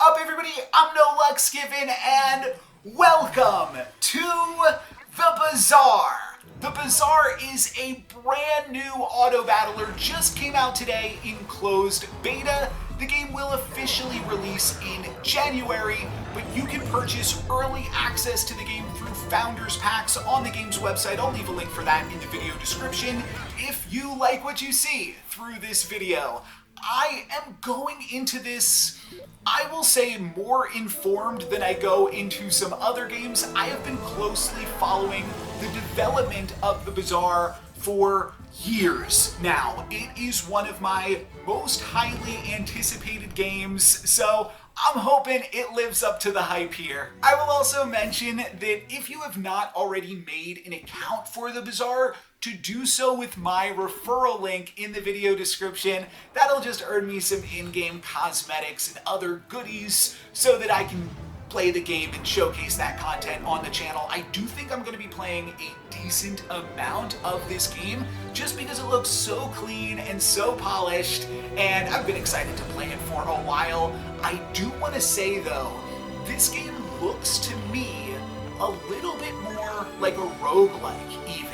up, everybody? I'm NoLucksGiven, and welcome to The Bazaar. The Bazaar is a brand new auto battler, just came out today in closed beta. The game will officially release in January, but you can purchase early access to the game through Founders Packs on the game's website. I'll leave a link for that in the video description if you like what you see through this video. I am going into this, I will say, more informed than I go into some other games. I have been closely following the development of the Bazaar for years now. It is one of my most highly anticipated games, so I'm hoping it lives up to the hype here. I will also mention that if you have not already made an account for the Bazaar, to do so with my referral link in the video description. That'll just earn me some in-game cosmetics and other goodies so that I can play the game and showcase that content on the channel. I do think I'm going to be playing a decent amount of this game just because it looks so clean and so polished, and I've been excited to play it for a while. I do want to say though, this game looks to me a little bit more like a roguelike even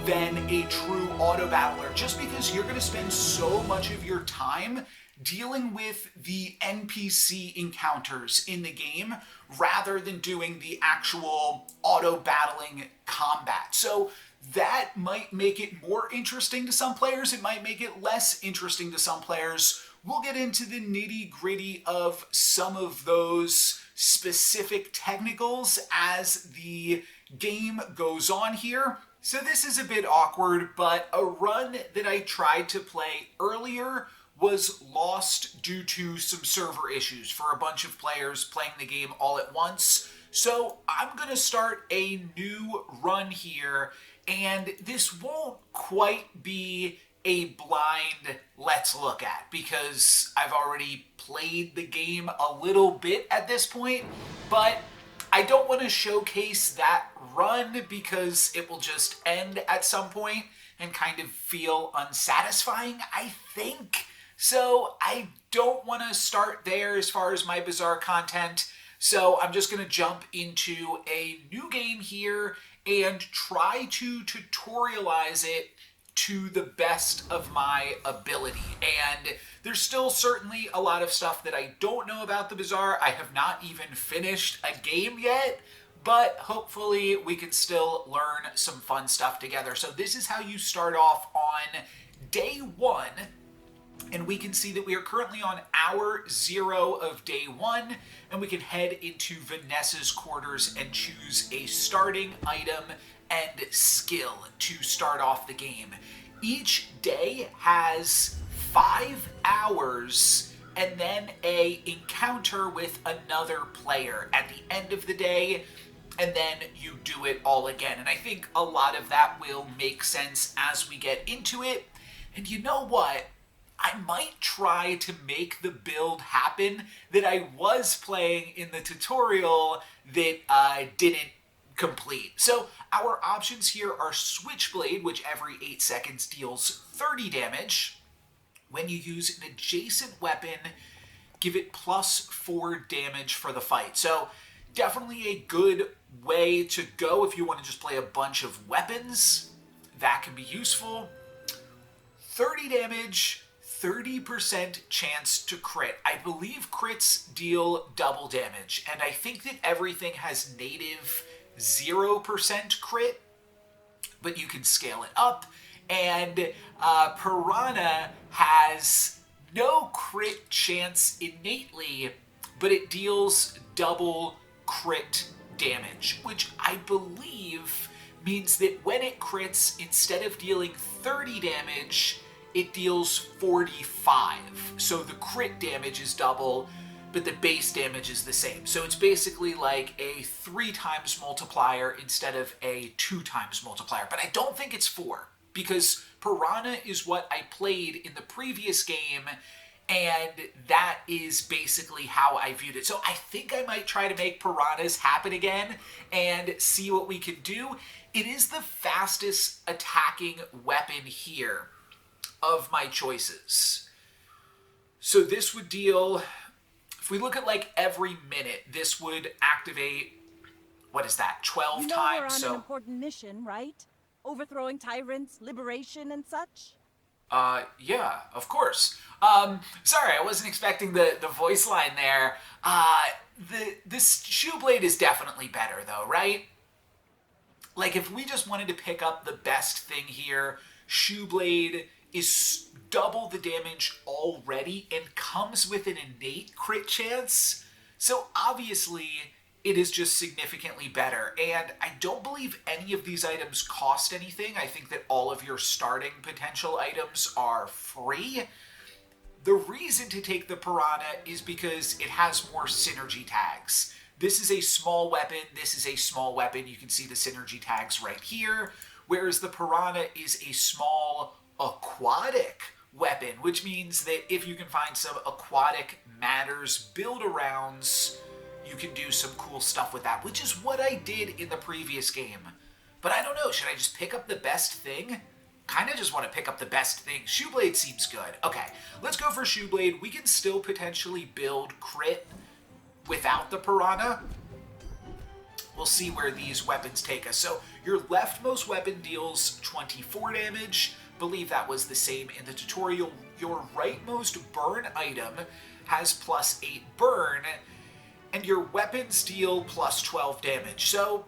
than a true auto battler, just because you're going to spend so much of your time dealing with the NPC encounters in the game rather than doing the actual auto battling combat. So that might make it more interesting to some players. It might make it less interesting to some players. We'll get into the nitty-gritty of some of those specific technicals as the game goes on here. So this is a bit awkward, but a run that I tried to play earlier was lost due to some server issues for a bunch of players playing the game all at once. So I'm going to start a new run here, and this won't quite be a blind let's look at because I've already played the game a little bit at this point, but I don't want to showcase that run because it will just end at some point and kind of feel unsatisfying, I think. So I don't want to start there as far as my Bazaar content. So I'm just going to jump into a new game here and try to tutorialize it to the best of my ability. And there's still certainly a lot of stuff that I don't know about the Bazaar. I have not even finished a game yet, but hopefully we can still learn some fun stuff together. So this is how you start off on day one, and we can see that we are currently on hour 0 of day 1, and we can head into Vanessa's quarters and choose a starting item and skill to start off the game. Each day has 5 hours and then a encounter with another player at the end of the day, and then you do it all again. And I think a lot of that will make sense as we get into it. And you know what? I might try to make the build happen that I was playing in the tutorial that I didn't complete. So our options here are Switchblade, which every 8 seconds deals 30 damage. When you use an adjacent weapon, give it +4 damage for the fight. So definitely a good way to go if you want to just play a bunch of weapons. That can be useful. 30 damage, 30% chance to crit. I believe crits deal double damage, and I think that everything has native 0% crit, but you can scale it up. And Piranha has no crit chance innately, but it deals double crit damage, which I believe means that when it crits, instead of dealing 30 damage, it deals 45. So the crit damage is double, but the base damage is the same. So it's basically like a 3 times multiplier instead of a 2 times multiplier. But I don't think it's 4, because Piranha is what I played in the previous game, and that is basically how I viewed it. So I think I might try to make Piranhas happen again and see what we can do. It is the fastest attacking weapon here of my choices. So this would deal If we look at like every minute, this would activate, what is that, 12 You know times? we're on So an important mission, right? Overthrowing tyrants, liberation, and such? yeah, of course. Sorry, I wasn't expecting the voice line there. This shoe blade is definitely better though, right? Like if we just wanted to pick up the best thing here, shoe blade is double the damage already and comes with an innate crit chance. So obviously it is just significantly better. And I don't believe any of these items cost anything. I think that all of your starting potential items are free. The reason to take the Piranha is because it has more synergy tags. This is a small weapon, this is a small weapon. You can see the synergy tags right here. Whereas the Piranha is a small aquatic weapon, which means that if you can find some aquatic matters build-arounds, you can do some cool stuff with that, which is what I did in the previous game. But I don't know, should I just pick up the best thing? Kind of just want to pick up the best thing. Shoeblade seems good. Okay, let's go for Shoeblade. We can still potentially build crit without the Piranha. We'll see where these weapons take us. So your leftmost weapon deals 24 damage. Believe that was the same in the tutorial. Your rightmost burn item has +8 burn, and your weapons deal +12 damage. So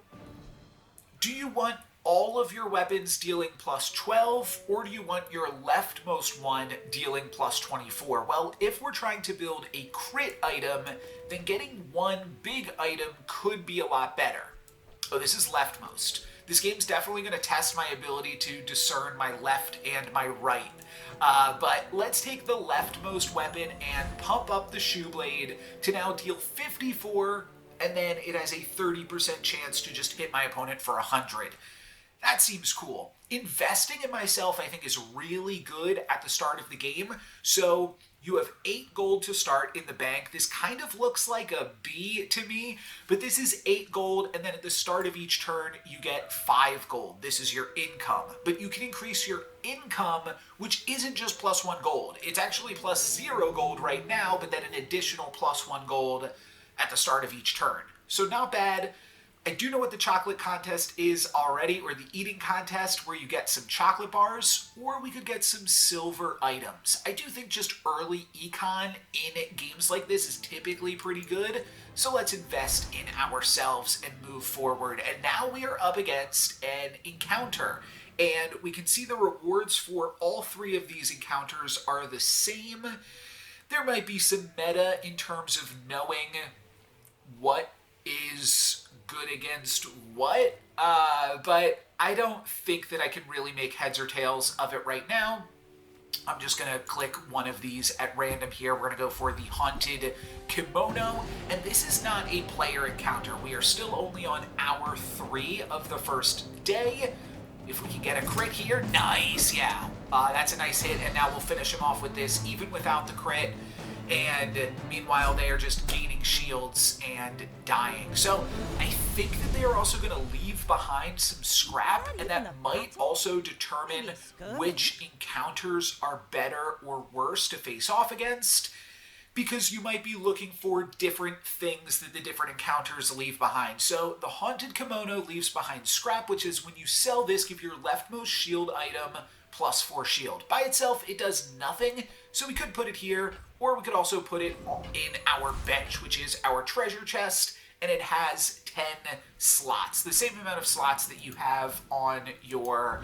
do you want all of your weapons dealing +12, or do you want your leftmost one dealing +24? Well, if we're trying to build a crit item, then getting one big item could be a lot better. Oh, this is leftmost. This game's definitely going to test my ability to discern my left and my right. But let's take the leftmost weapon and pump up the shoe blade to now deal 54, and then it has a 30% chance to just hit my opponent for 100. That seems cool. Investing in myself, I think, is really good at the start of the game. So you have 8 gold to start in the bank. This kind of looks like a B to me, but this is 8 gold, and then at the start of each turn, you get 5 gold. This is your income. But you can increase your income, which isn't just +1 gold. It's actually +0 gold right now, but then an additional +1 gold at the start of each turn. So not bad. I do know what the chocolate contest is already, or the eating contest, where you get some chocolate bars, or we could get some silver items. I do think just early econ in games like this is typically pretty good, so let's invest in ourselves and move forward. And now we are up against an encounter, and we can see the rewards for all 3 of these encounters are the same. There might be some meta in terms of knowing what is good against what, but I don't think that I can really make heads or tails of it right now. I'm just going to click one of these at random here. We're going to go for the Haunted Kimono, and this is not a player encounter. We are still only on hour 3 of the first day. If we can get a crit here, nice, yeah. That's a nice hit, and now we'll finish him off with this, even without the crit. And meanwhile, they are just gaining shields and dying. So I think that they are also going to leave behind some scrap, and that might also determine which encounters are better or worse to face off against, because you might be looking for different things that the different encounters leave behind. So the Haunted Kimono leaves behind scrap, which is when you sell this, give your leftmost shield item +4 shield. By itself, it does nothing, so we could put it here, or we could also put it in our bench, which is our treasure chest, and it has 10 slots, the same amount of slots that you have on your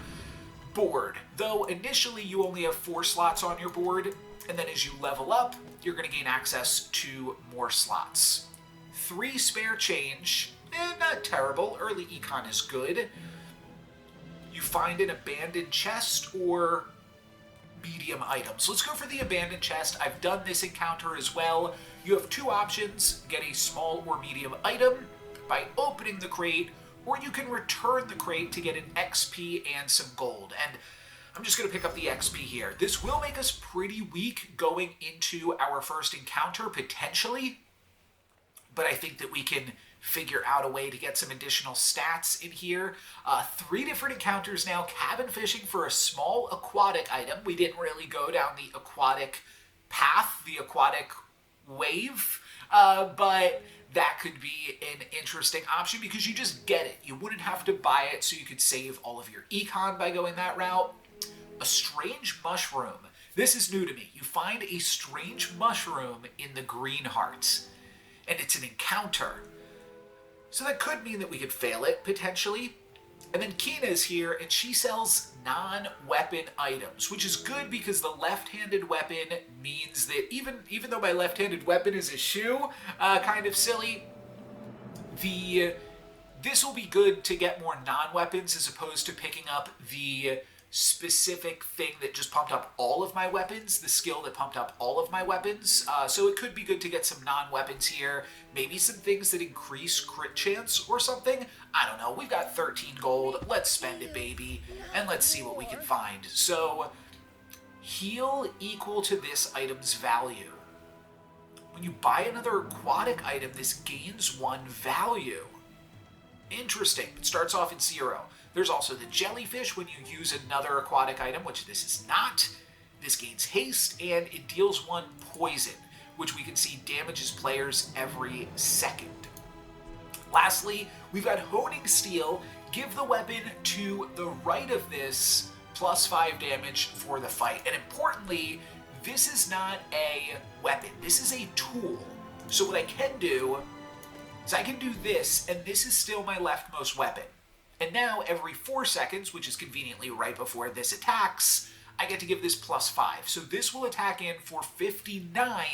board. Though initially you only have 4 slots on your board, and then as you level up, you're going to gain access to more slots. 3 spare change, not terrible. Early econ is good. You find an abandoned chest or medium items. Let's go for the abandoned chest. I've done this encounter as well. You have 2 options: get a small or medium item by opening the crate, or you can return the crate to get an XP and some gold. And I'm just going to pick up the XP here. This will make us pretty weak going into our first encounter, potentially, but I think that we can figure out a way to get some additional stats in here. 3 different encounters now. Cabin fishing for a small aquatic item. We didn't really go down the aquatic path, the aquatic wave. But that could be an interesting option because you just get it. You wouldn't have to buy it, so you could save all of your econ by going that route. A strange mushroom. This is new to me. You find a strange mushroom in the green hearts, and it's an encounter. So that could mean that we could fail it, potentially. And then Kina is here, and she sells non-weapon items, which is good because the left-handed weapon means that even though my left-handed weapon is a shoe, kind of silly, this will be good to get more non-weapons as opposed to picking up the specific thing that just pumped up all of my weapons, the skill that pumped up all of my weapons. So it could be good to get some non-weapons here, maybe some things that increase crit chance or something. I don't know, we've got 13 gold, let's spend it, baby, and let's see what we can find. So, heal equal to this item's value. When you buy another aquatic item, this gains 1 value. Interesting, it starts off at 0. There's also the jellyfish when you use another aquatic item, which this is not. This gains haste, and it deals 1 poison, which we can see damages players every second. Lastly, we've got Honing Steel. Give the weapon to the right of this, plus 5 damage for the fight. And importantly, this is not a weapon. This is a tool. So what I can do is I can do this, and this is still my leftmost weapon. And now, every 4 seconds, which is conveniently right before this attacks, I get to give this plus 5. So this will attack in for 59,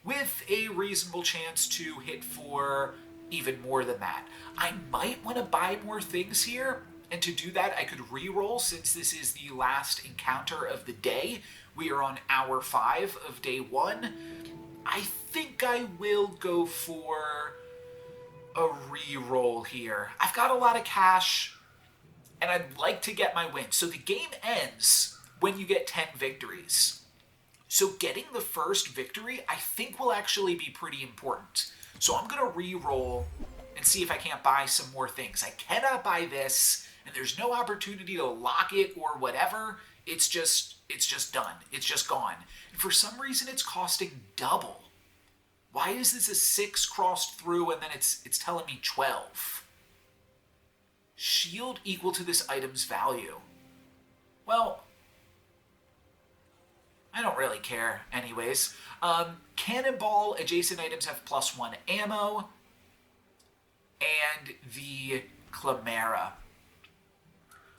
with a reasonable chance to hit for even more than that. I might want to buy more things here, and to do that, I could re-roll since this is the last encounter of the day. We are on hour 5 of day 1. I think I will go for a re-roll here. I've got a lot of cash, and I'd like to get my win. So the game ends when you get 10 victories. So getting the first victory, I think, will actually be pretty important. So I'm going to re-roll and see if I can't buy some more things. I cannot buy this, and there's no opportunity to lock it or whatever. It's just done. It's just gone. And for some reason, it's costing double. Why is this a 6 crossed through and then it's telling me 12? Shield equal to this item's value. Well, I don't really care anyways. Cannonball adjacent items have plus 1 ammo. And the Clamera.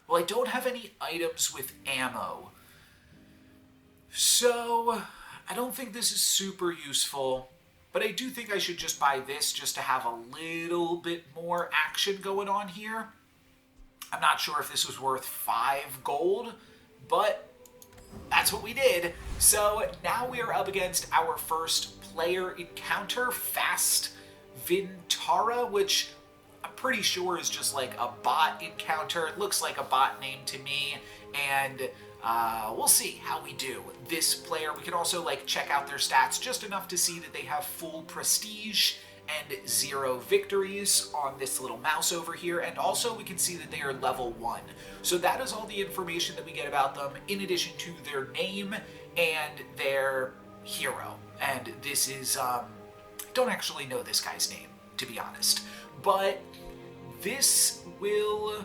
Well, I don't have any items with ammo. So, I don't think this is super useful. But I do think I should just buy this just to have a little bit more action going on here. I'm not sure if this was worth 5 gold, but that's what we did. So now we are up against our first player encounter, Fast Vintara, which I'm pretty sure is just like a bot encounter. It looks like a bot name to me, and we'll see how we do. This player, we can also check out their stats just enough to see that they have full prestige and 0 victories on this little mouse over here, and also we can see that they are level 1. So that is all the information that we get about them, in addition to their name and their hero. And this is, don't actually know this guy's name, to be honest. But this we'll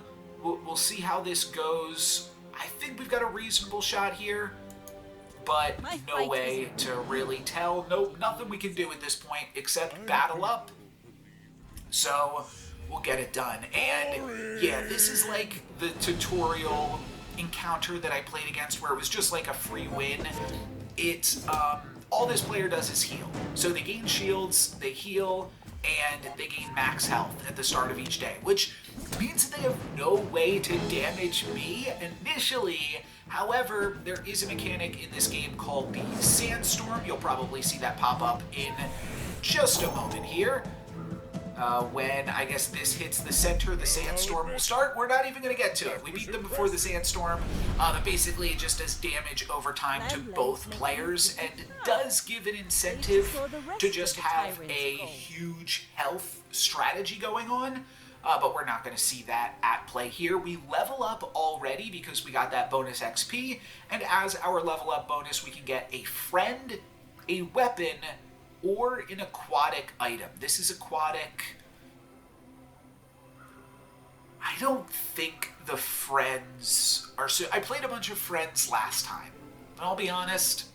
see how this goes. I think we've got a reasonable shot here, but no way to really tell. Nope, nothing we can do at this point except battle up. So we'll get it done. And yeah, this is like the tutorial encounter that I played against where it was just like a free win. It's all this player does is heal. So they gain shields, they heal, and they gain max health at the start of each day, which means that they have no way to damage me initially. However, there is a mechanic in this game called the Sandstorm. You'll probably see that pop up in just a moment here. When, I guess, this hits the center, the Sandstorm will start. We're not even going to get to it. We beat them before the Sandstorm. But basically, it just does damage over time to both players and does give an incentive to just have a huge health strategy going on. But we're not going to see that at play here. We level up already because we got that bonus XP. And as our level up bonus, we can get a friend, a weapon, or an aquatic item. This is aquatic. I don't think the friends are I played a bunch of friends last time, but I'll be honest,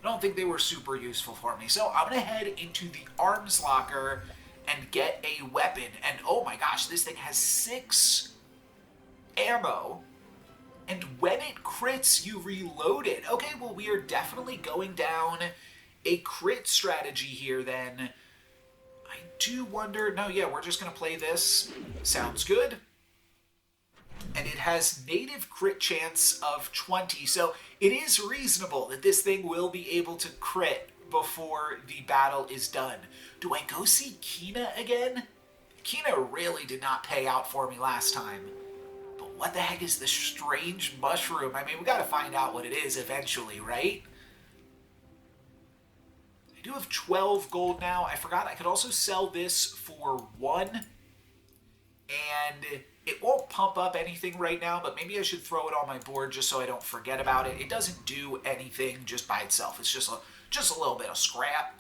I don't think they were super useful for me. So I'm going to head into the arms locker and get a weapon. And oh my gosh, this thing has 6 ammo. And when it crits, you reload it. Okay, well, we are definitely going down a crit strategy here then. I do wonder... No, yeah, we're just going to play this. Sounds good. And it has native crit chance of 20, so it is reasonable that this thing will be able to crit before the battle is done. Do I go see Kina again? Kina really did not pay out for me last time. But what the heck is this strange mushroom? I mean, we gotta find out what it is eventually, right? I do have 12 gold now. I forgot I could also sell this for 1. And it won't pump up anything right now, but maybe I should throw it on my board just so I don't forget about it. It doesn't do anything just by itself. It's just a little bit of scrap.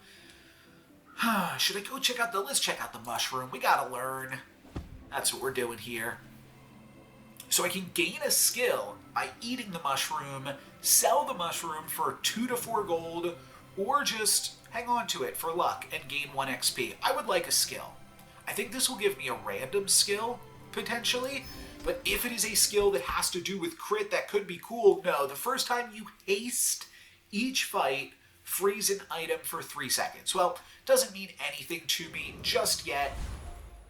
Should I go check out let's check out the mushroom. We gotta learn. That's what we're doing here. So I can gain a skill by eating the mushroom, sell the mushroom for 2 to 4 gold, or just hang on to it for luck and gain 1 XP. I would like a skill. I think this will give me a random skill, potentially, but if it is a skill that has to do with crit, that could be cool. No, the first time you haste each fight, freeze an item for 3 seconds. Well, doesn't mean anything to me just yet,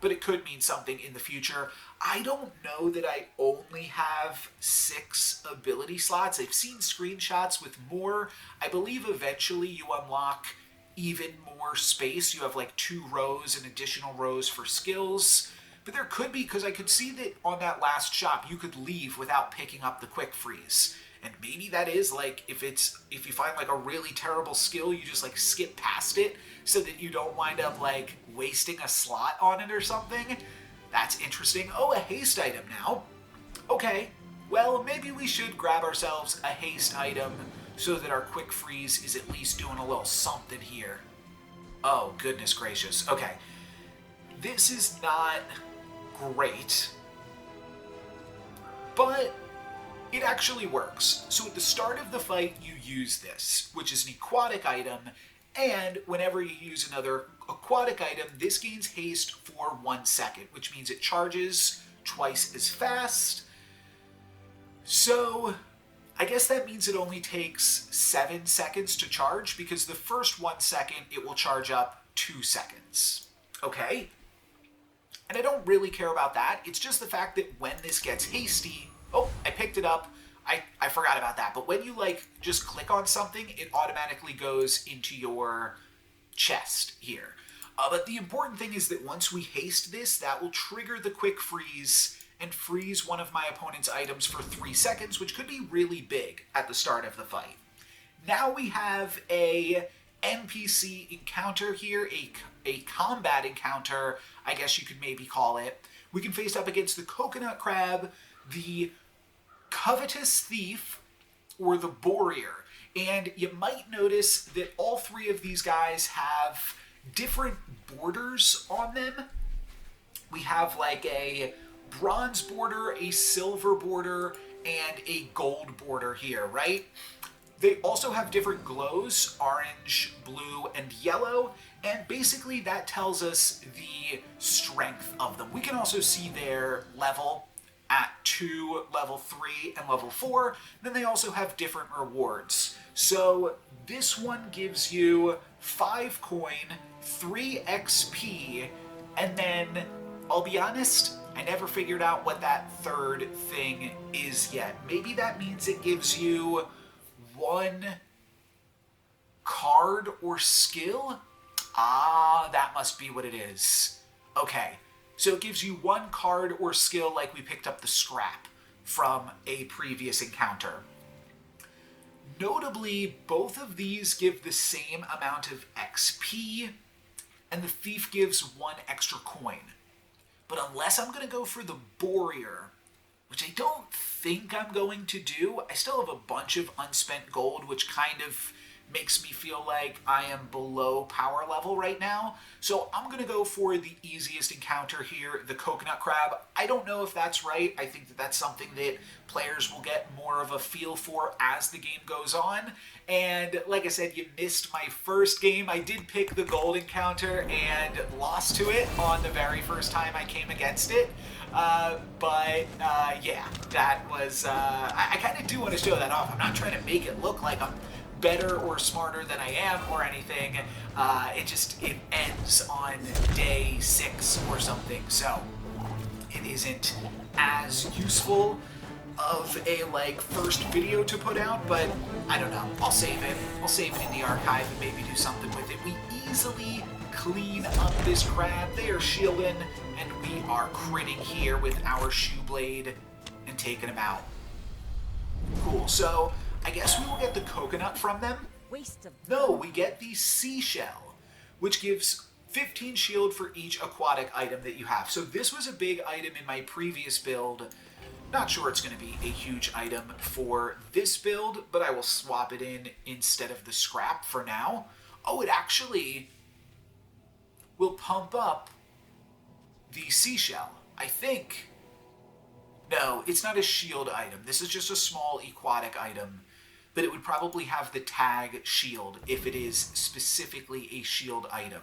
but it could mean something in the future. I don't know that I only have 6 ability slots. I've seen screenshots with more. I believe eventually you unlock even more space. You have like 2 rows and additional rows for skills. But there could be, because I could see that on that last shop you could leave without picking up the quick freeze. And maybe that is like, if you find like a really terrible skill, you just like skip past it so that you don't wind up like wasting a slot on it or something. That's interesting. Oh, a haste item now. Okay, well, maybe we should grab ourselves a haste item so that our quick freeze is at least doing a little something here. Oh, goodness gracious. Okay. This is not great, but it actually works. So at the start of the fight, you use this, which is an aquatic item, and whenever you use another aquatic item, this gains haste for 1 second, which means it charges twice as fast. So I guess that means it only takes 7 seconds to charge, because the first 1 second it will charge up 2 seconds. Okay? And I don't really care about that. It's just the fact that when this gets hasty... Oh, I picked it up. I forgot about that. But when you, like, just click on something, it automatically goes into your chest here. But the important thing is that once we haste this, that will trigger the quick freeze and freeze one of my opponent's items for 3 seconds, which could be really big at the start of the fight. Now we have a NPC encounter here, a combat encounter, I guess you could maybe call it. We can face up against the coconut crab, the covetous thief, or the warrior. And you might notice that all 3 of these guys have different borders on them. We have like a bronze border, a silver border, and a gold border here, right? They also have different glows, orange, blue, and yellow, and basically that tells us the strength of them. We can also see their level at 2, level 3, and level 4. Then they also have different rewards. So this one gives you 5 coin, 3 XP, and then, I'll be honest, I never figured out what that third thing is yet. Maybe that means it gives you 1 card or skill? Ah, that must be what it is. Okay, so it gives you 1 card or skill, like we picked up the scrap from a previous encounter. Notably, both of these give the same amount of XP, and the thief gives 1 extra coin. But unless I'm going to go for the warrior, which I don't think I'm going to do, I still have a bunch of unspent gold, which kind of makes me feel like I am below power level right now. So I'm going to go for the easiest encounter here, the coconut crab. I don't know if that's right. I think that that's something that players will get more of a feel for as the game goes on. And like I said, you missed my first game. I did pick the gold encounter and lost to it on the very first time I came against it. Yeah, that was, I kind of do want to show that off. I'm not trying to make it look like I'm better or smarter than I am or anything. It ends on day 6 or something, so it isn't as useful of a first video to put out, but I don't know. I'll save it. I'll save it in the archive and maybe do something with it. We easily clean up this crab. They are shielding, and we are critting here with our shoe blade and taking him out. Cool. So I guess we will get the coconut from them. Waste of No, we get the seashell, which gives 15 shield for each aquatic item that you have. So this was a big item in my previous build. Not sure it's going to be a huge item for this build, but I will swap it in instead of the scrap for now. Oh, it actually will pump up the seashell, I think. No, it's not a shield item. This is just a small aquatic item, but it would probably have the tag shield if it is specifically a shield item.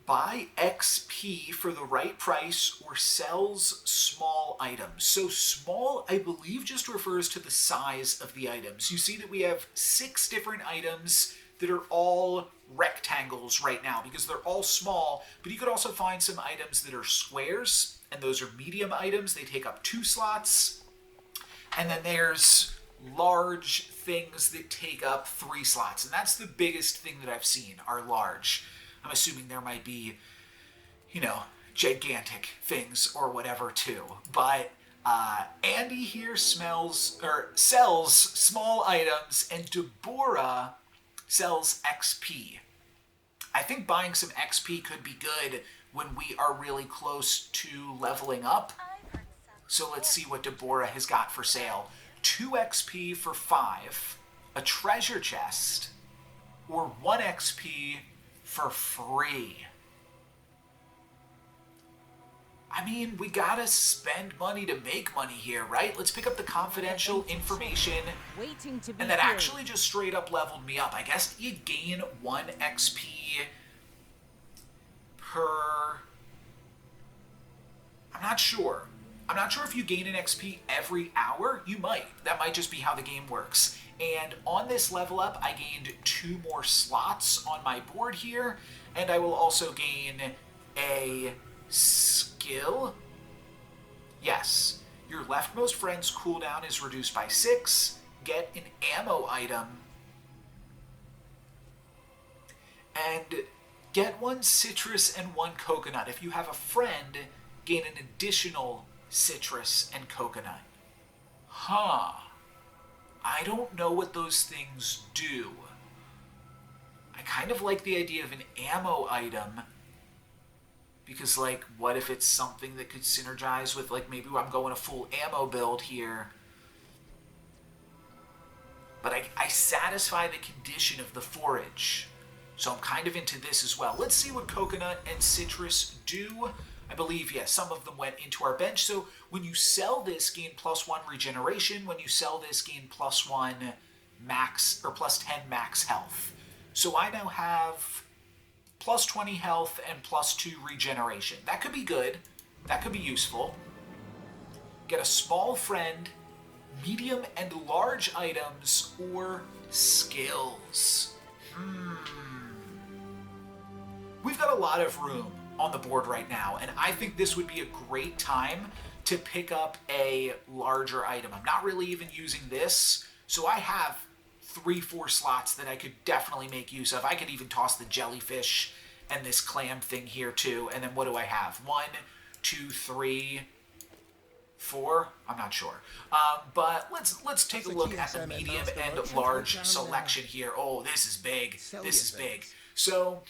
Buy XP for the right price or sells small items. So small, I believe, just refers to the size of the items. You see that we have 6 different items that are all rectangles right now because they're all small, but you could also find some items that are squares, and those are medium items. They take up 2 slots. And then there's large things that take up 3 slots, and that's the biggest thing that I've seen are large. I'm assuming there might be, gigantic things or whatever too. But Andy here sells small items, and Deborah sells XP. I think buying some XP could be good when we are really close to leveling up. So let's see what Deborah has got for sale. 2 XP for 5, a treasure chest, or 1 XP for free. I mean, we gotta spend money to make money here, right? Let's pick up the confidential information. waiting to be And that heard. actually just straight up leveled me up. I guess you gain 1 XP per... I'm not sure. I'm not sure if you gain an XP every hour. You might. That might just be how the game works. And on this level up, I gained 2 more slots on my board here. And I will also gain a skill. Yes. Your leftmost friend's cooldown is reduced by 6. Get an ammo item. And get 1 citrus and 1 coconut. If you have a friend, gain an additional citrus and coconut. Huh. I don't know what those things do. I kind of like the idea of an ammo item because, what if it's something that could synergize with, maybe I'm going a full ammo build here. But I satisfy the condition of the forage. So I'm kind of into this as well. Let's see what coconut and citrus do. I believe, yes, some of them went into our bench. So when you sell this, gain +1 regeneration. When you sell this, gain +1 max, or +10 max health. So I now have +20 health and +2 regeneration. That could be good. That could be useful. Get a small friend, medium and large items, or skills. We've got a lot of room on the board right now, and I think this would be a great time to pick up a larger item. I'm not really even using this, so I have 3-4 slots that I could definitely make use of. I could even toss the jellyfish and this clam thing here too, and then what do I have? 1, 2, 3, 4? I'm not sure. But let's take a look at the medium and large selection here. Oh, this is big. This is big. So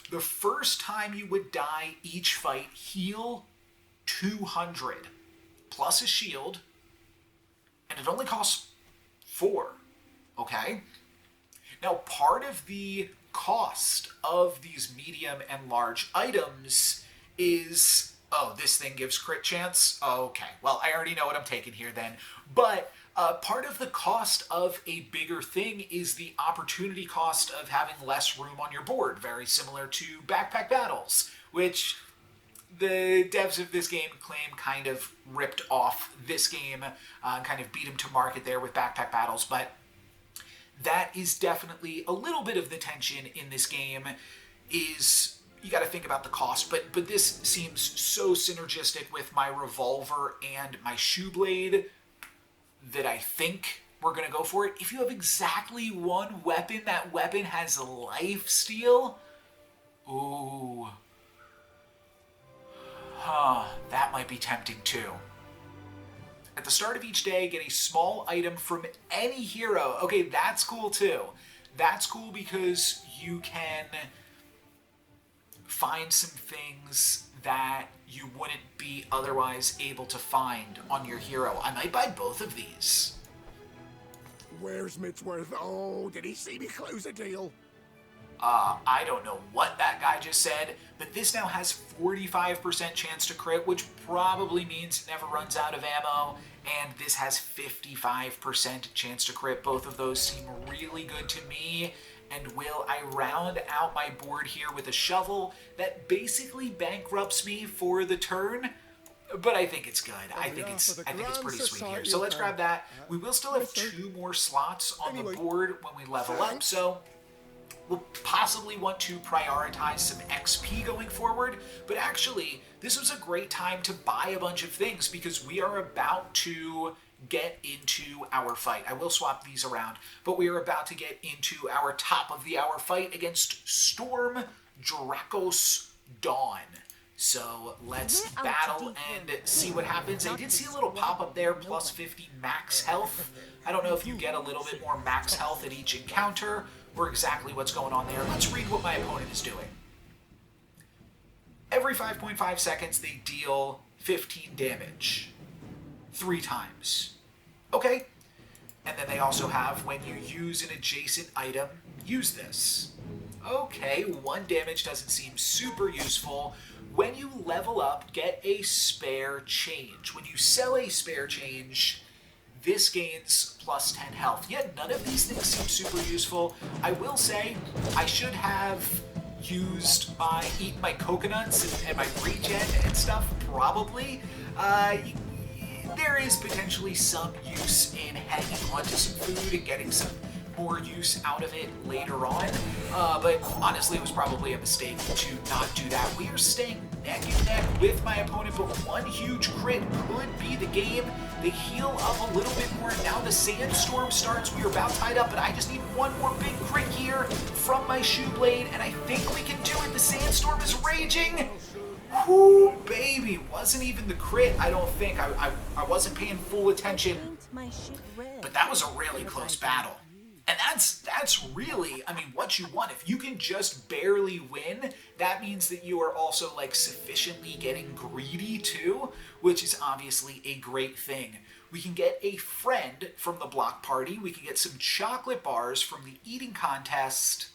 the first time you would die each fight, heal 200 plus a shield, and it only costs 4. Okay? Now, part of the cost of these medium and large items is, oh, this thing gives crit chance? Okay, well, I already know what I'm taking here then. But part of the cost of a bigger thing is the opportunity cost of having less room on your board, very similar to backpack battles, which the devs of this game claim kind of ripped off this game, kind of beat them to market there with backpack battles, but that is definitely a little bit of the tension in this game. Is you got to think about the cost, but this seems so synergistic with my revolver and my shoe blade that I think we're going to go for it. If you have exactly one weapon, that weapon has life steal. Ooh. That might be tempting too. At the start of each day, get a small item from any hero. Okay, that's cool too. That's cool because you can find some things that you wouldn't be otherwise able to find on your hero. I might buy both of these. Where's Mitsworth? Oh, did he see me close a deal? I don't know what that guy just said, but this now has 45% chance to crit, which probably means it never runs out of ammo, and this has 55% chance to crit. Both of those seem really good to me, and will I round out my board here with a shovel that basically bankrupts me for the turn? But I think it's good. I think it's pretty sweet here. So let's grab that. We will still have 2 more slots on the board when we level up, so we'll possibly want to prioritize some XP going forward, but actually, this was a great time to buy a bunch of things because we are about to get into our fight. I will swap these around, but we are about to get into our top of the hour fight against Storm Dracos Dawn. So let's battle and see what happens. I did see a little pop up there, plus 50 max health. I don't know if you get a little bit more max health at each encounter, or exactly what's going on there. Let's read what my opponent is doing. Every 5.5 seconds, they deal 15 damage. 3 times. Okay. And then they also have, when you use an adjacent item, use this. Okay, 1 damage doesn't seem super useful. When you level up, get a spare change. When you sell a spare change, this gains plus 10 health. Yet none of these things seem super useful. I will say, I should have used eaten my coconuts and my regen and stuff, probably. There is potentially some use in hanging onto some food and getting some more use out of it later on, but honestly it was probably a mistake to not do that. We are staying neck and neck with my opponent, but one huge crit could be the game. They heal up a little bit more. Now the sandstorm starts. We are about tied up, but I just need one more big crit here from my shoe blade, and I think we can do it. The sandstorm is raging. Whoo, baby. Wasn't even the crit, I don't think. I wasn't paying full attention, but that was a really close battle. And that's really, I mean, what you want. If you can just barely win, that means that you are also, like, sufficiently getting greedy too, which is obviously a great thing. We can get a friend from the block party, we can get some chocolate bars from the eating contest,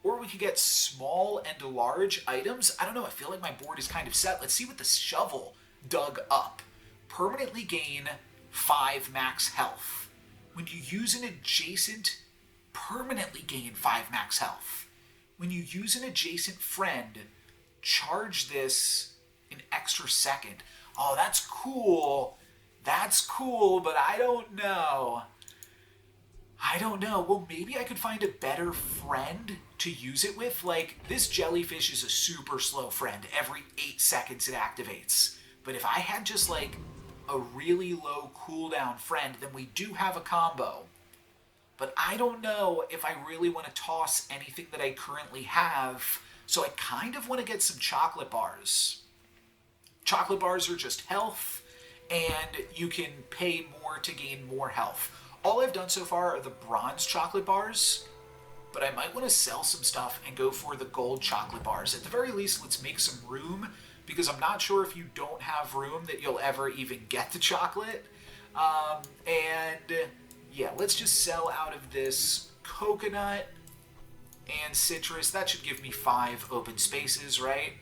or we could get small and large items. I don't know, I feel like my board is kind of set. Let's see what the shovel dug up. Permanently gain 5 max health. When you use an adjacent, permanently gain 5 max health. When you use an adjacent friend, charge this an extra second. Oh, that's cool. That's cool, but I don't know. Well, maybe I could find a better friend to use it with. Like, this jellyfish is a super slow friend. Every 8 seconds it activates. But if I had just, like, a really low cooldown friend, then we do have a combo. But I don't know if I really want to toss anything that I currently have, so I kind of want to get some chocolate bars. Chocolate bars are just health, and you can pay more to gain more health. All I've done so far are the bronze chocolate bars, but I might want to sell some stuff and go for the gold chocolate bars. At the very least, let's make some room, because I'm not sure if you don't have room that you'll ever even get the chocolate. And yeah, let's just sell out of this coconut and citrus. That should give me 5 open spaces, right?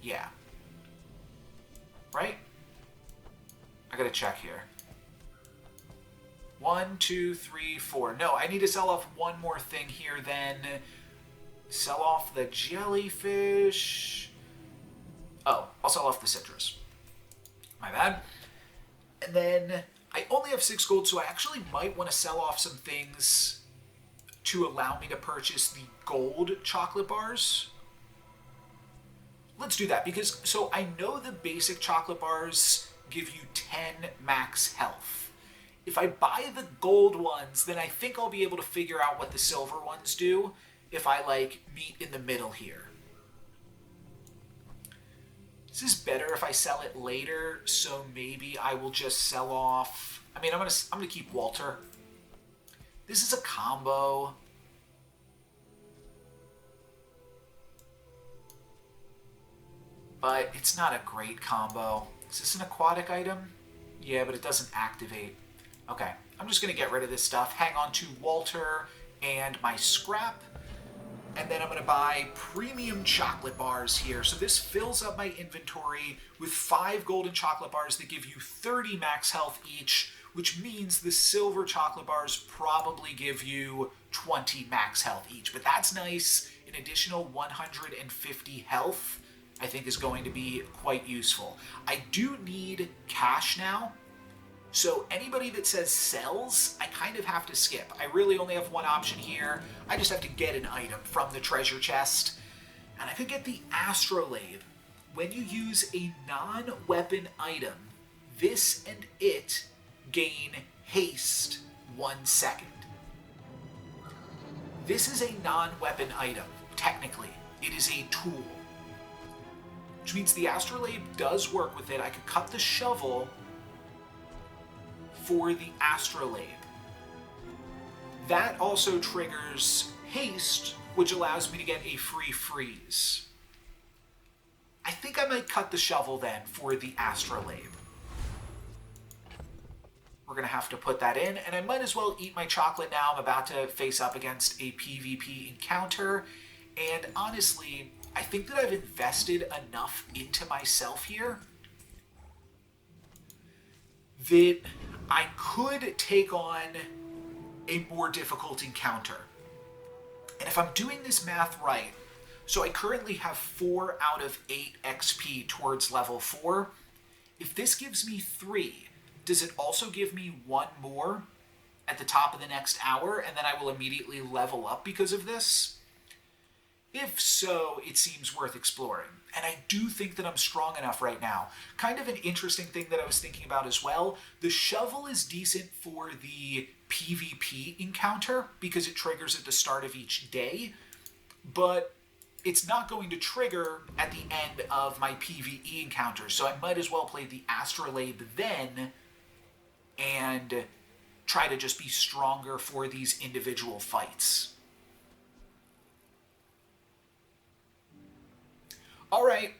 Yeah. Right? I gotta check here. 1, 2, 3, 4. No, I need to sell off one more thing here then. Sell off the jellyfish. Oh, I'll sell off the citrus. My bad. And then I only have 6 gold, so I actually might want to sell off some things to allow me to purchase the gold chocolate bars. Let's do that, because so I know the basic chocolate bars give you 10 max health. If I buy the gold ones, then I think I'll be able to figure out what the silver ones do if I like meet in the middle here. This is better if I sell it later, so maybe I will just sell off. I mean, I'm gonna keep Walter. This is a combo. But it's not a great combo. Is this an aquatic item? Yeah, but it doesn't activate. Okay, I'm just gonna get rid of this stuff. Hang on to Walter and my scrap. And then I'm going to buy premium chocolate bars here. So this fills up my inventory with 5 golden chocolate bars that give you 30 max health each, which means the silver chocolate bars probably give you 20 max health each. But that's nice. An additional 150 health, I think, is going to be quite useful. I do need cash now. So anybody that says sells, I kind of have to skip. I really only have one option here. I just have to get an item from the treasure chest. And I could get the astrolabe. When you use a non-weapon item, this and it gain haste 1 second. This is a non-weapon item, technically. It is a tool. Which means the astrolabe does work with it. I could cut the shovel for the astrolabe. That also triggers haste, which allows me to get a free freeze. I think I might cut the shovel then for the astrolabe. We're gonna have to put that in, and I might as well eat my chocolate now. I'm about to face up against a PvP encounter, and honestly, I think that I've invested enough into myself here that I could take on a more difficult encounter. And if I'm doing this math right, so I currently have 4 out of 8 XP towards level 4. If this gives me 3, does it also give me 1 more at the top of the next hour, and then I will immediately level up because of this? If so, it seems worth exploring. And I do think that I'm strong enough right now. Kind of an interesting thing that I was thinking about as well. The shovel is decent for the PvP encounter because it triggers at the start of each day. But it's not going to trigger at the end of my PvE encounter. So I might as well play the astrolabe then and try to just be stronger for these individual fights. All right,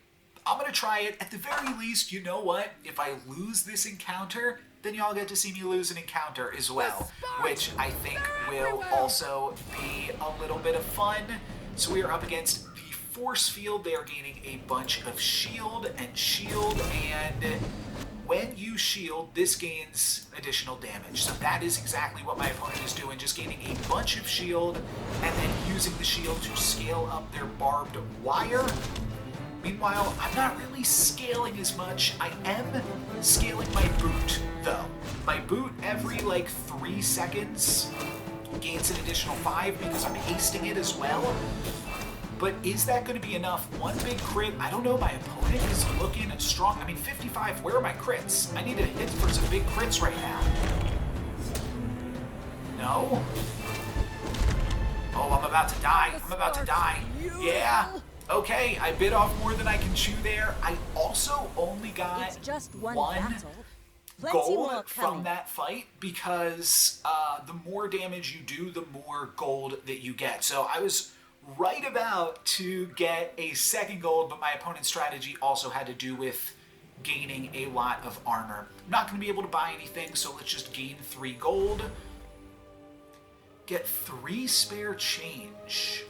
I'm going to try it. At the very least, you know what? If I lose this encounter, then y'all get to see me lose an encounter as well, which I think will also be a little bit of fun. So we are up against the force field. They are gaining a bunch of shield, and when you shield, this gains additional damage. So that is exactly what my opponent is doing, just gaining a bunch of shield and then using the shield to scale up their barbed wire. Meanwhile, I'm not really scaling as much. I am scaling my boot, though. My boot, every like 3 seconds, gains an additional 5 because I'm hasting it as well. But is that going to be enough? One big crit, I don't know, my opponent is looking strong. I mean, 55, where are my crits? I need to hit for some big crits right now. No? Oh, I'm about to die. I'm about to die. Yeah. Okay, I bit off more than I can chew there. I also only got It's just one one battle. Plenty more gold from coming. that fight because the more damage you do, the more gold that you get. So I was right about to get a second gold, but my opponent's strategy also had to do with gaining a lot of armor. I'm not going to be able to buy anything, so let's just gain 3 gold. Get 3 spare change.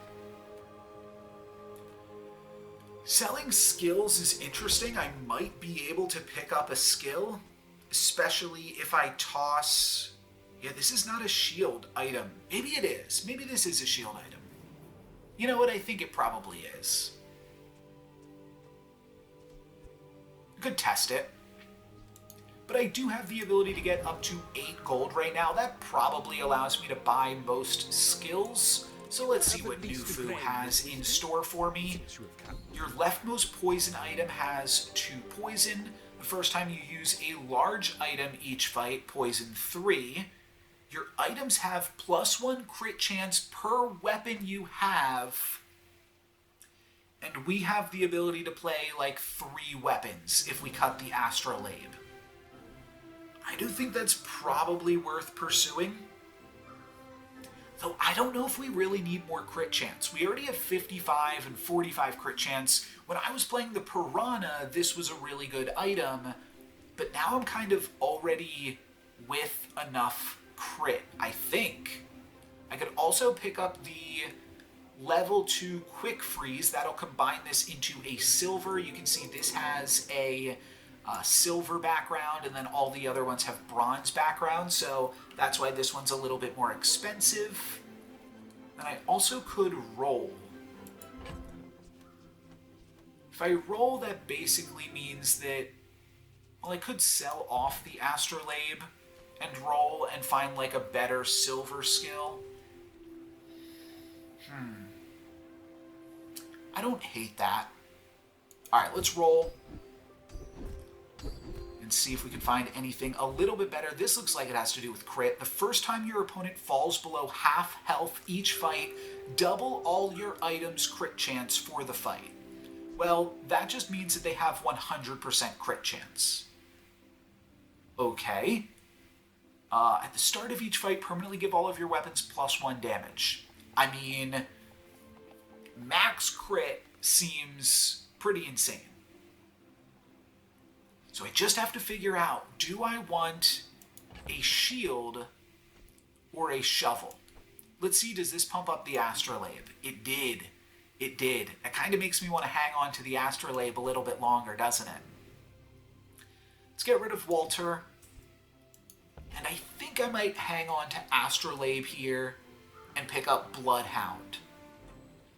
Selling skills is interesting. I might be able to pick up a skill, especially if I toss... Yeah, this is not a shield item. Maybe it is. Maybe this is a shield item. You know what? I think it probably is. I could test it. But I do have the ability to get up to 8 gold right now. That probably allows me to buy most skills. So let's see what Nufu has in store for me. Your leftmost poison item has 2 poison. The first time you use a large item each fight, poison 3. Your items have +1 crit chance per weapon you have. And we have the ability to play like 3 weapons if we cut the astrolabe. I do think that's probably worth pursuing. Though I don't know if we really need more crit chance. We already have 55 and 45 crit chance. When I was playing the Piranha, this was a really good item. But now I'm kind of already with enough crit, I think. I could also pick up the level 2 quick freeze. That'll combine this into a silver. You can see this has a silver background, and then all the other ones have bronze background, so that's why this one's a little bit more expensive. And I also could roll. If I roll, that basically means that, well, I could sell off the astrolabe and roll and find like a better silver skill. I don't hate that. Alright, let's roll and see if we can find anything a little bit better. This looks like it has to do with crit. The first time your opponent falls below half health each fight, double all your items' crit chance for the fight. Well, that just means that they have 100% crit chance. Okay. At the start of each fight, permanently give all of your weapons +1 damage. I mean, max crit seems pretty insane. So I just have to figure out, do I want a shield or a shovel? Let's see, does this pump up the astrolabe? It did. It did. It kind of makes me want to hang on to the astrolabe a little bit longer, doesn't it? Let's get rid of Walter. And I think I might hang on to astrolabe here and pick up Bloodhound.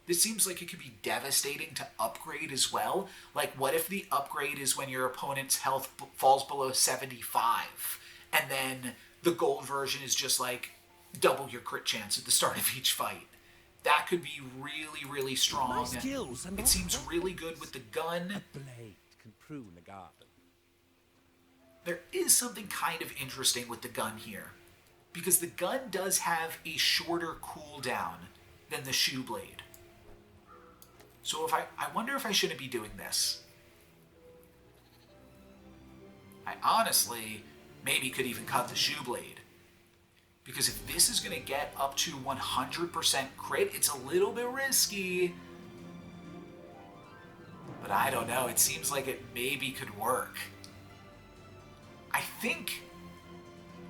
This seems like it could be devastating to upgrade as well. Like, what if the upgrade is when your opponent's health falls below 75, and then the gold version is just like double your crit chance at the start of each fight? That could be really, really strong. It seems really good with the gun. A blade can prune a garden. There is something kind of interesting with the gun here, because the gun does have a shorter cooldown than the shoe blade. So if I wonder if I shouldn't be doing this. I honestly maybe could even cut the shoe blade. Because if this is going to get up to 100% crit, it's a little bit risky. But I don't know, it seems like it maybe could work. I think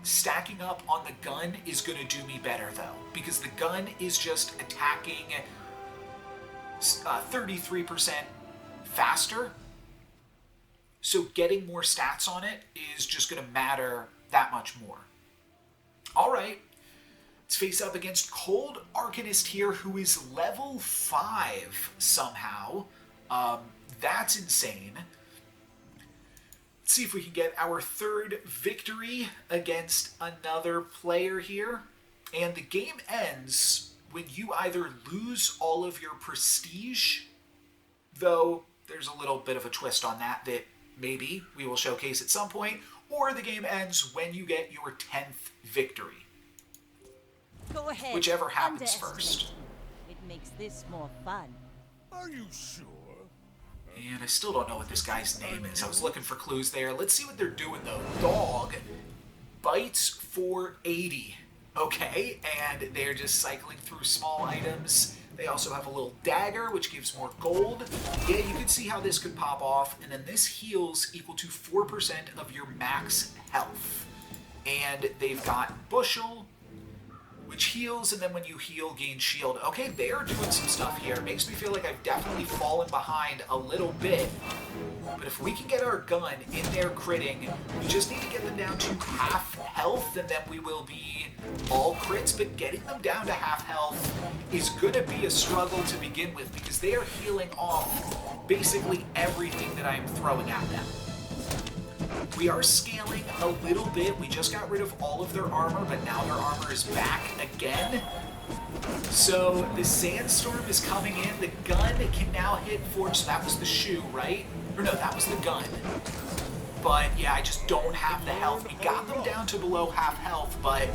stacking up on the gun is going to do me better though. Because the gun is just attacking 33% faster. So getting more stats on it is just going to matter that much more. Alright, let's face up against Cold Arcanist here, who is level 5 somehow. That's insane. Let's see if we can get our 3rd victory against another player here. And the game ends when you either lose all of your prestige, though there's a little bit of a twist on that maybe we will showcase at some point, or the game ends when you get your 10th victory. Go ahead. Whichever happens underestimate. first. It makes this more fun. Are you sure? And I still don't know what this guy's name is. I was looking for clues there. Let's see what they're doing though. Dog bites for 80. Okay, and they're just cycling through small items. They also have a little dagger, which gives more gold. Yeah, you can see how this could pop off. And then this heals equal to 4% of your max health. And they've got Bushel, which heals, and then when you heal, gain shield. Okay, they are doing some stuff here. It makes me feel like I've definitely fallen behind a little bit. But if we can get our gun in there critting, we just need to get them down to half health, and then we will be all crits. But getting them down to half health is going to be a struggle to begin with, because they are healing off basically everything that I am throwing at them. We are scaling a little bit. We just got rid of all of their armor, but now their armor is back again. So the sandstorm is coming in. The gun can now hit Forge. So that was the shoe, right? Or no, that was the gun. But yeah, I just don't have the health. We got them down to below half health, but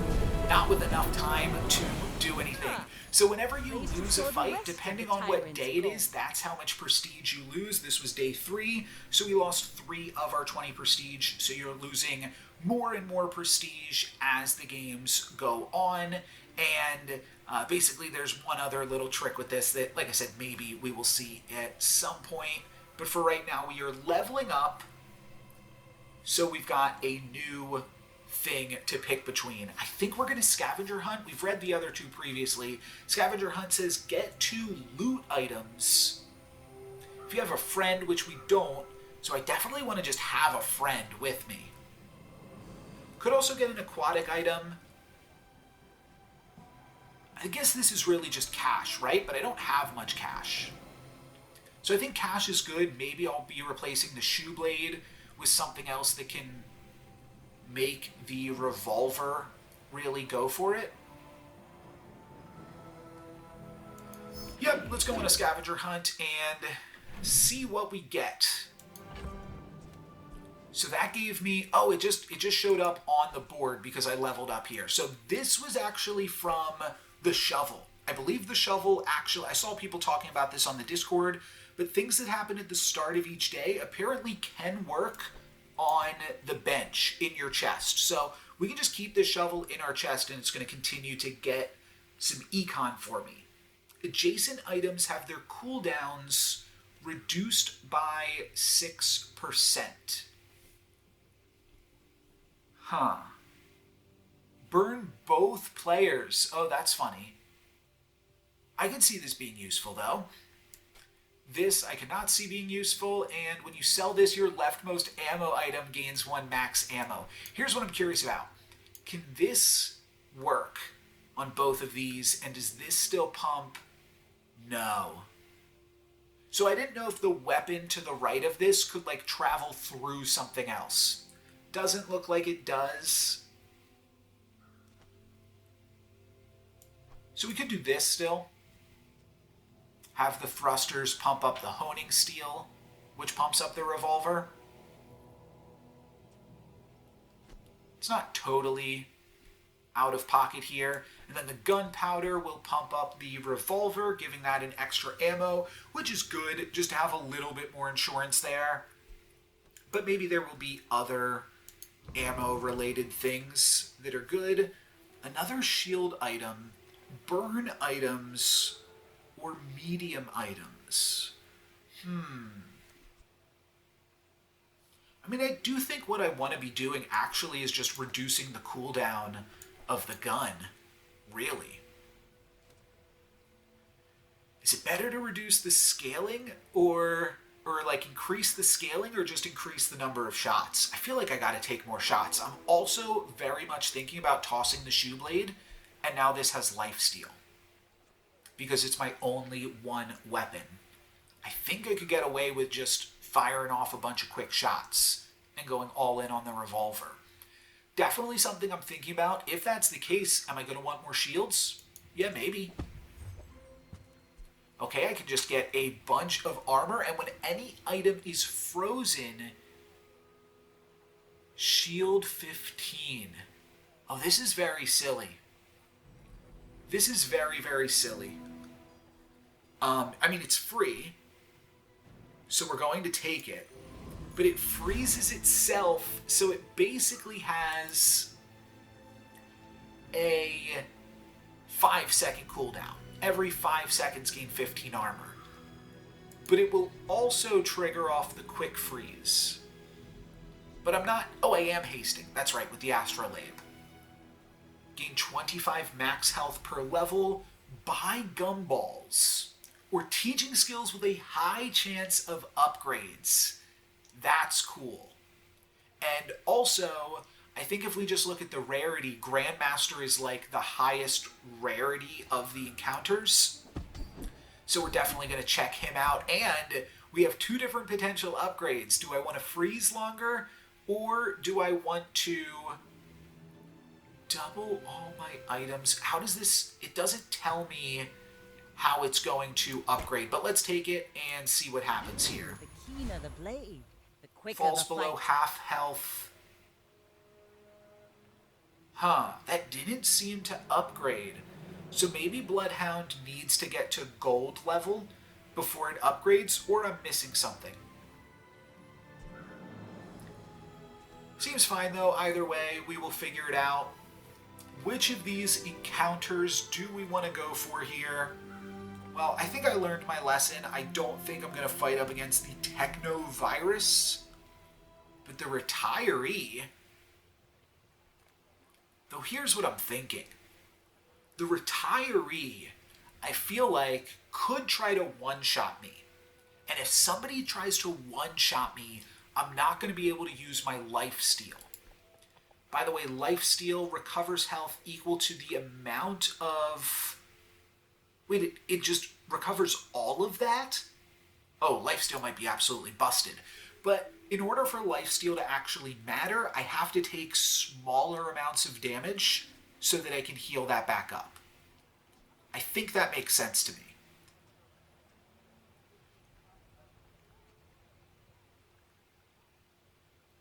not with enough time to do anything. So whenever you lose a fight, depending on what day it is, that's how much prestige you lose. This was day 3, so we lost 3 of our 20 prestige. So you're losing more and more prestige as the games go on. And basically there's one other little trick with this that, like I said, maybe we will see at some point. But for right now, we are leveling up. So we've got a new thing to pick between. I think we're going to scavenger hunt. We've read the other 2 previously. Scavenger hunt says get 2 loot items. If you have a friend, which we don't, so I definitely want to just have a friend with me. Could also get an aquatic item. I guess this is really just cash, right? But I don't have much cash. So I think cash is good. Maybe I'll be replacing the shoe blade with something else that can make the revolver really go for it. Yep, let's go on a scavenger hunt and see what we get. So that gave me, oh, it just showed up on the board because I leveled up here. So this was actually from the shovel. I believe the shovel actually, I saw people talking about this on the Discord, but things that happen at the start of each day apparently can work on the bench in your chest. So we can just keep this shovel in our chest and it's going to continue to get some econ for me. Adjacent items have their cooldowns reduced by 6%. Huh. Burn both players. Oh, that's funny. I can see this being useful though. This I cannot see being useful, and when you sell this, your leftmost ammo item gains 1 max ammo. Here's what I'm curious about. Can this work on both of these, and does this still pump? No. So I didn't know if the weapon to the right of this could like travel through something else. Doesn't look like it does. So we could do this still. Have the thrusters pump up the honing steel, which pumps up the revolver. It's not totally out of pocket here. And then the gunpowder will pump up the revolver, giving that an extra ammo, which is good, just to have a little bit more insurance there. But maybe there will be other ammo-related things that are good. Another shield item, burn items, or medium items. I mean, I do think what I want to be doing actually is just reducing the cooldown of the gun, really. Is it better to reduce the scaling or like increase the scaling or just increase the number of shots? I feel like I gotta take more shots. I'm also very much thinking about tossing the shoe blade, and now this has lifesteal, because it's my only one weapon. I think I could get away with just firing off a bunch of quick shots and going all in on the revolver. Definitely something I'm thinking about. If that's the case, am I going to want more shields? Yeah, maybe. Okay, I can just get a bunch of armor, and when any item is frozen, shield 15. Oh, this is very silly. This is very, very silly. I mean, it's free, so we're going to take it. But it freezes itself, so it basically has a 5-second cooldown. Every 5 seconds gain 15 armor. But it will also trigger off the quick freeze. But I'm not... Oh, I am hasting. That's right, with the astrolabe. Gain 25 max health per level. Buy gumballs. Or teaching skills with a high chance of upgrades. That's cool. And also, I think if we just look at the rarity, Grandmaster is like the highest rarity of the encounters. So we're definitely going to check him out. And we have 2 different potential upgrades. Do I want to freeze longer? Or do I want to double all my items? How does this... It doesn't tell me how it's going to upgrade. But let's take it and see what happens here. The keener the blade, the quicker Falls the below fight. half health. Huh, that didn't seem to upgrade. So maybe Bloodhound needs to get to gold level before it upgrades, or I'm missing something. Seems fine though, either way, we will figure it out. Which of these encounters do we want to go for here? Well, I think I learned my lesson. I don't think I'm going to fight up against the Techno Virus, but the Retiree... Though here's what I'm thinking. The Retiree, I feel like, could try to one-shot me. And if somebody tries to one-shot me, I'm not going to be able to use my lifesteal. By the way, lifesteal recovers health equal to the amount of... Wait, it just recovers all of that? Oh, lifesteal might be absolutely busted. But in order for lifesteal to actually matter, I have to take smaller amounts of damage so that I can heal that back up. I think that makes sense to me.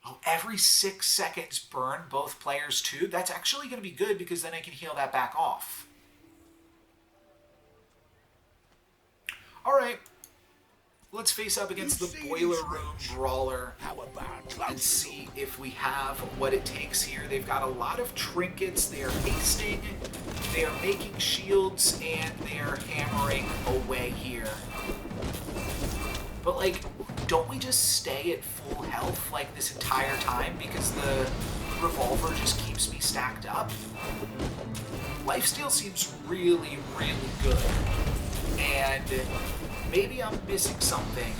Oh, every 6 seconds burn both players too? That's actually going to be good because then I can heal that back off. Alright. Let's face up against the Boiler Room Brawler and see if we have what it takes here. They've got a lot of trinkets. They are hasting, they are making shields, and they are hammering away here. But, like, don't we just stay at full health, like, this entire time because the Revolver just keeps me stacked up? Lifesteal seems really, really good. And maybe I'm missing something,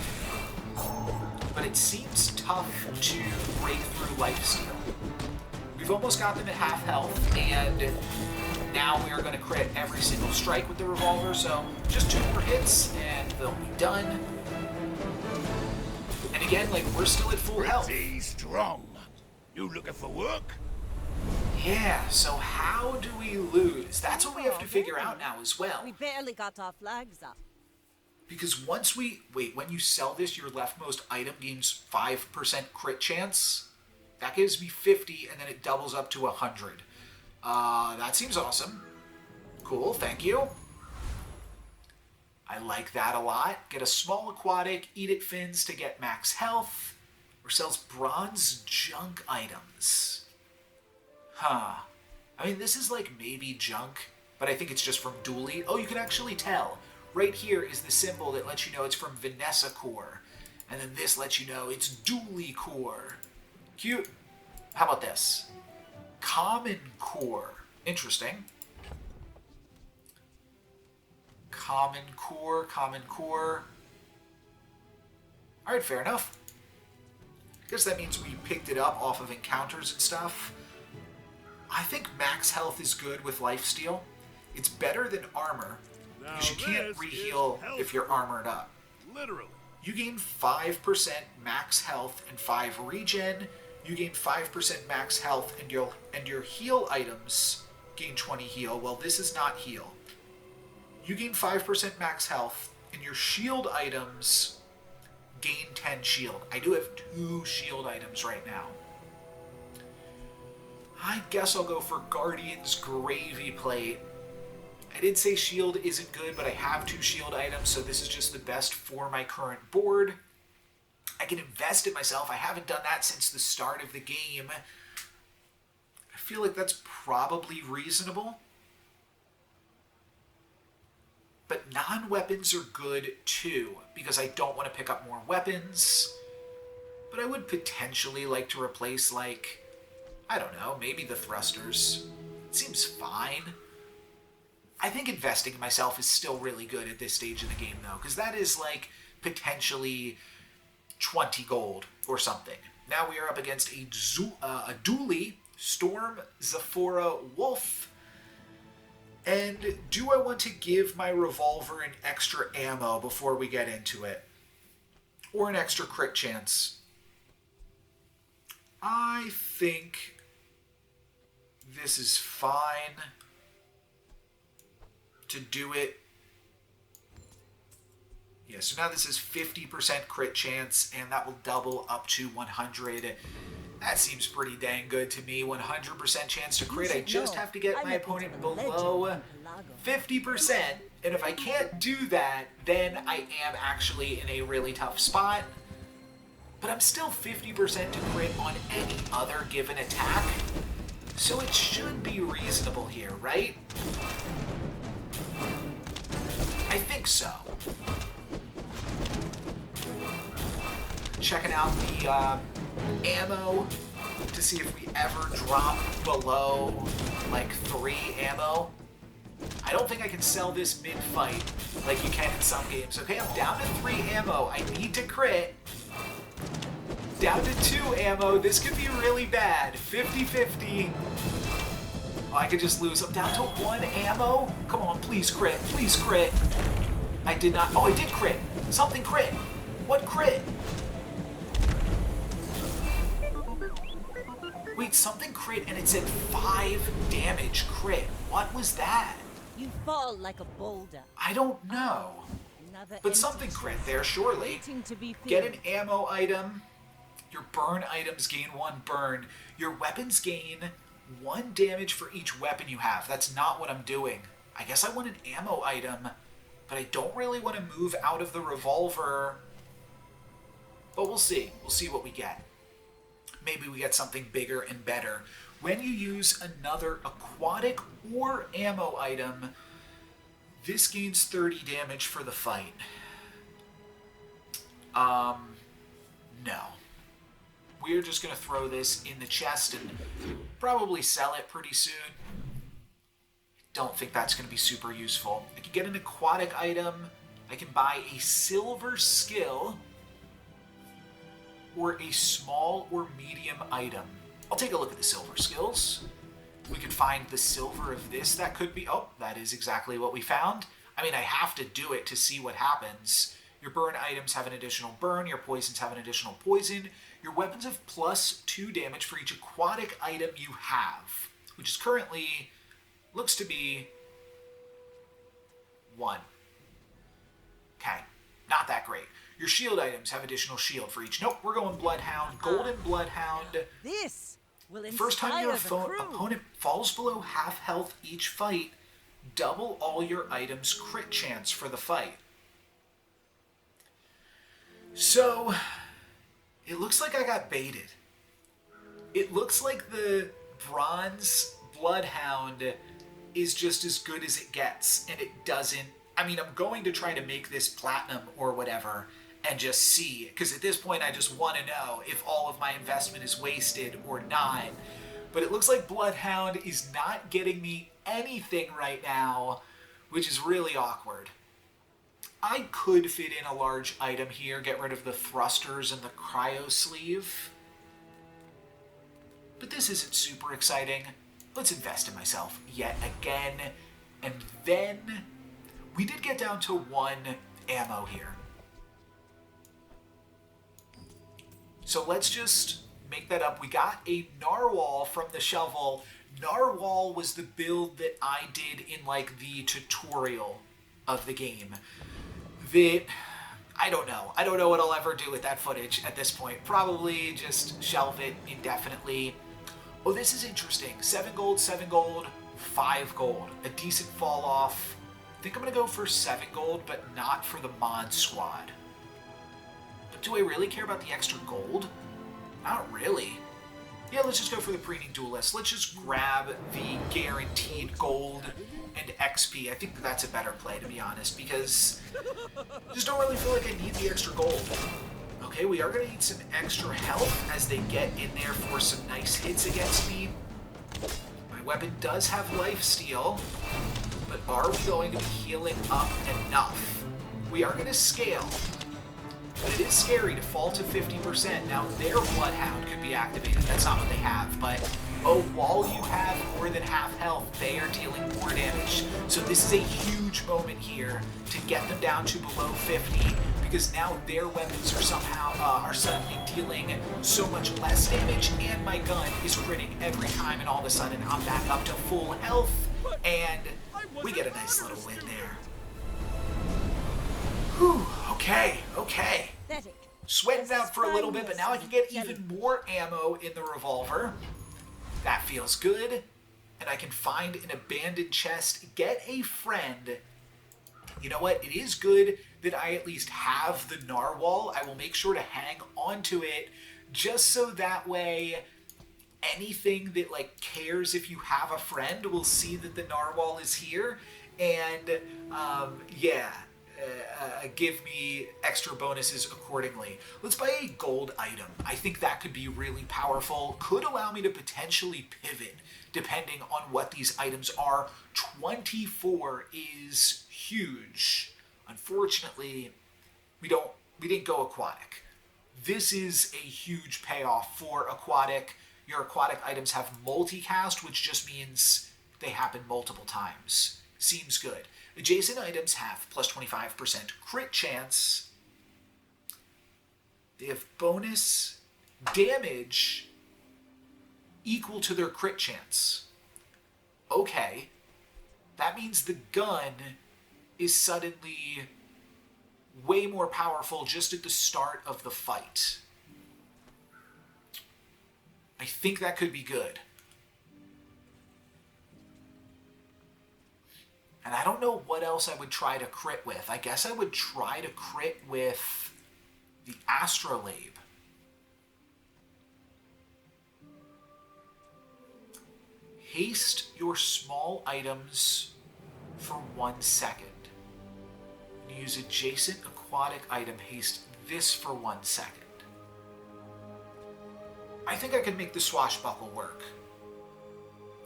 but it seems tough to break through lifesteal. We've almost got them at half health, and now we are going to crit every single strike with the Revolver, so just 2 more hits, and they'll be done. And again, like, we're still at full health. Pretty strong. You looking for work? Yeah, so how do we lose? That's what we have to figure out now as well. We barely got our flags up. Because once we... Wait, when you sell this, your leftmost item gains 5% crit chance. That gives me 50, and then it doubles up to 100. That seems awesome. Cool, thank you. I like that a lot. Get a small aquatic, eat it fins to get max health. Or sells bronze junk items. Huh. I mean, this is like maybe junk, but I think it's just from Dooley. Oh, you can actually tell. Right here is the symbol that lets you know it's from Vanessa Core. And then this lets you know it's Dooley Core. Cute. How about this? Common Core. Interesting. Common Core, Common Core. Alright, fair enough. I guess that means we picked it up off of encounters and stuff. I think max health is good with lifesteal. It's better than armor, because you can't re-heal if you're armored up. Literally. You gain 5% max health and 5 regen. You gain 5% max health, and your heal items gain 20 heal. Well, this is not heal. You gain 5% max health, and your shield items gain 10 shield. I do have 2 shield items right now. I guess I'll go for Guardian's Gravy Plate. I did say shield isn't good, but I have 2 shield items, so this is just the best for my current board. I can invest in myself. I haven't done that since the start of the game. I feel like that's probably reasonable. But non-weapons are good too, because I don't want to pick up more weapons. But I would potentially like to replace, like, I don't know, maybe the thrusters. seems fine. I think investing in myself is still really good at this stage of the game, though, because that is like potentially 20 gold or something. Now we are up against a dually Storm, Zephora, Wolf. And do I want to give my Revolver an extra ammo before we get into it? Or an extra crit chance? I think this is fine to do it. Yeah, so now this is 50% crit chance, and that will double up to 100. That seems pretty dang good to me. 100% chance to crit. I just have to get my opponent below 50%. And if I can't do that, then I am actually in a really tough spot. But I'm still 50% to crit on any other given attack. So it should be reasonable here, right? I think so. Checking out the ammo to see if we ever drop below like 3 ammo. I don't think I can sell this mid-fight like you can in some games. Okay, I'm down to 3 ammo. I need to crit. Down to 2 ammo. This could be really bad. 50-50. Oh, I could just lose. I'm down to 1 ammo. Come on, please crit. Please crit. I did not. Oh, I did crit. Something crit. What crit? Wait, something crit and it said 5 damage crit. What was that? You fall like a boulder. I don't know. Another But something crit there, surely. waiting to be Get filled. an ammo item. Your burn items gain 1 burn. Your weapons gain 1 damage for each weapon you have. That's not what I'm doing. I guess I want an ammo item, but I don't really want to move out of the Revolver. But we'll see. We'll see what we get. Maybe we get something bigger and better. When you use another aquatic or ammo item, this gains 30 damage for the fight. No. We're just going to throw this in the chest and probably sell it pretty soon. Don't think that's going to be super useful. I can get an aquatic item. I can buy a silver skill or a small or medium item. I'll take a look at the silver skills. We could find the silver of this. That could be... Oh, that is exactly what we found. I mean, I have to do it to see what happens. Your burn items have an additional burn. Your poisons have an additional poison. Your weapons have plus 2 damage for each aquatic item you have, which is currently... looks to be 1. Okay, not that great. Your shield items have additional shield for each. Nope, we're going Bloodhound. Golden Bloodhound. This will inspire First time your the crew. opponent falls below half health each fight, double all your items' crit chance for the fight. So, it looks like I got baited. It looks like the bronze Bloodhound is just as good as it gets, and it doesn't... I mean, I'm going to try to make this platinum or whatever and just see, because at this point I just want to know if all of my investment is wasted or not. But it looks like Bloodhound is not getting me anything right now, which is really awkward. I could fit in a large item here, get rid of the thrusters and the cryo sleeve. But this isn't super exciting. Let's invest in myself yet again. And then we did get down to 1 ammo here. So let's just make that up. We got a Narwhal from the shovel. Narwhal was the build that I did in like the tutorial of the game. I don't know. I don't know what I'll ever do with that footage at this point. Probably just shelve it indefinitely. Oh, this is interesting. 7 gold, 7 gold, 5 gold. A decent fall off. I think I'm going to go for 7 gold, but not for the mod squad. But do I really care about the extra gold? Not really. Yeah, let's just go for the preening duelist. Let's just grab the guaranteed gold and XP. I think that's a better play, to be honest, because I just don't really feel like I need the extra gold. Okay, we are going to need some extra health as they get in there for some nice hits against me. My weapon does have lifesteal, but are we going to be healing up enough? We are going to scale, but it is scary to fall to 50%. Now, their Bloodhound could be activated. That's not what they have, but oh, while you have more than half health, they are dealing more damage. So this is a huge moment here to get them down to below 50, because now their weapons are suddenly dealing so much less damage, and my gun is critting every time, and all of a sudden I'm back up to full health, and we get a nice little win there. Whew, okay. Pathetic. Sweating out for a little bit, but now I can get even more ammo in the revolver. That feels good. And I can find an abandoned chest, get a friend. You know what? It is good that I at least have the narwhal. I will make sure to hang on to it just so that way anything that cares if you have a friend will see that the narwhal is here and give me extra bonuses accordingly. Let's buy a gold item. I think that could be really powerful. Could allow me to potentially pivot depending on what these items are. 24 is huge. Unfortunately, we didn't go aquatic. This is a huge payoff for aquatic. Your aquatic items have multicast, which just means they happen multiple times. Seems good. Adjacent items have plus 25% crit chance. They have bonus damage equal to their crit chance. Okay. That means the gun is suddenly way more powerful just at the start of the fight. I think that could be good. And I don't know what else I would try to crit with. I guess I would try to crit with the astrolabe. Haste your small items for 1 second. Use adjacent aquatic item haste this for 1 second. I think I can make the swashbuckle work.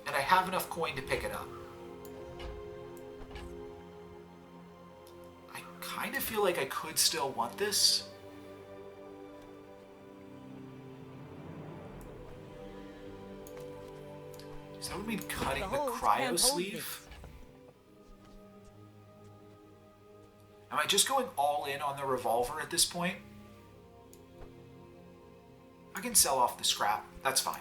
And I have enough coin to pick it up. I kind of feel like I could still want this. So that would mean cutting the cryo sleeve. Am I just going all in on the revolver at this point? I can sell off the scrap. That's fine.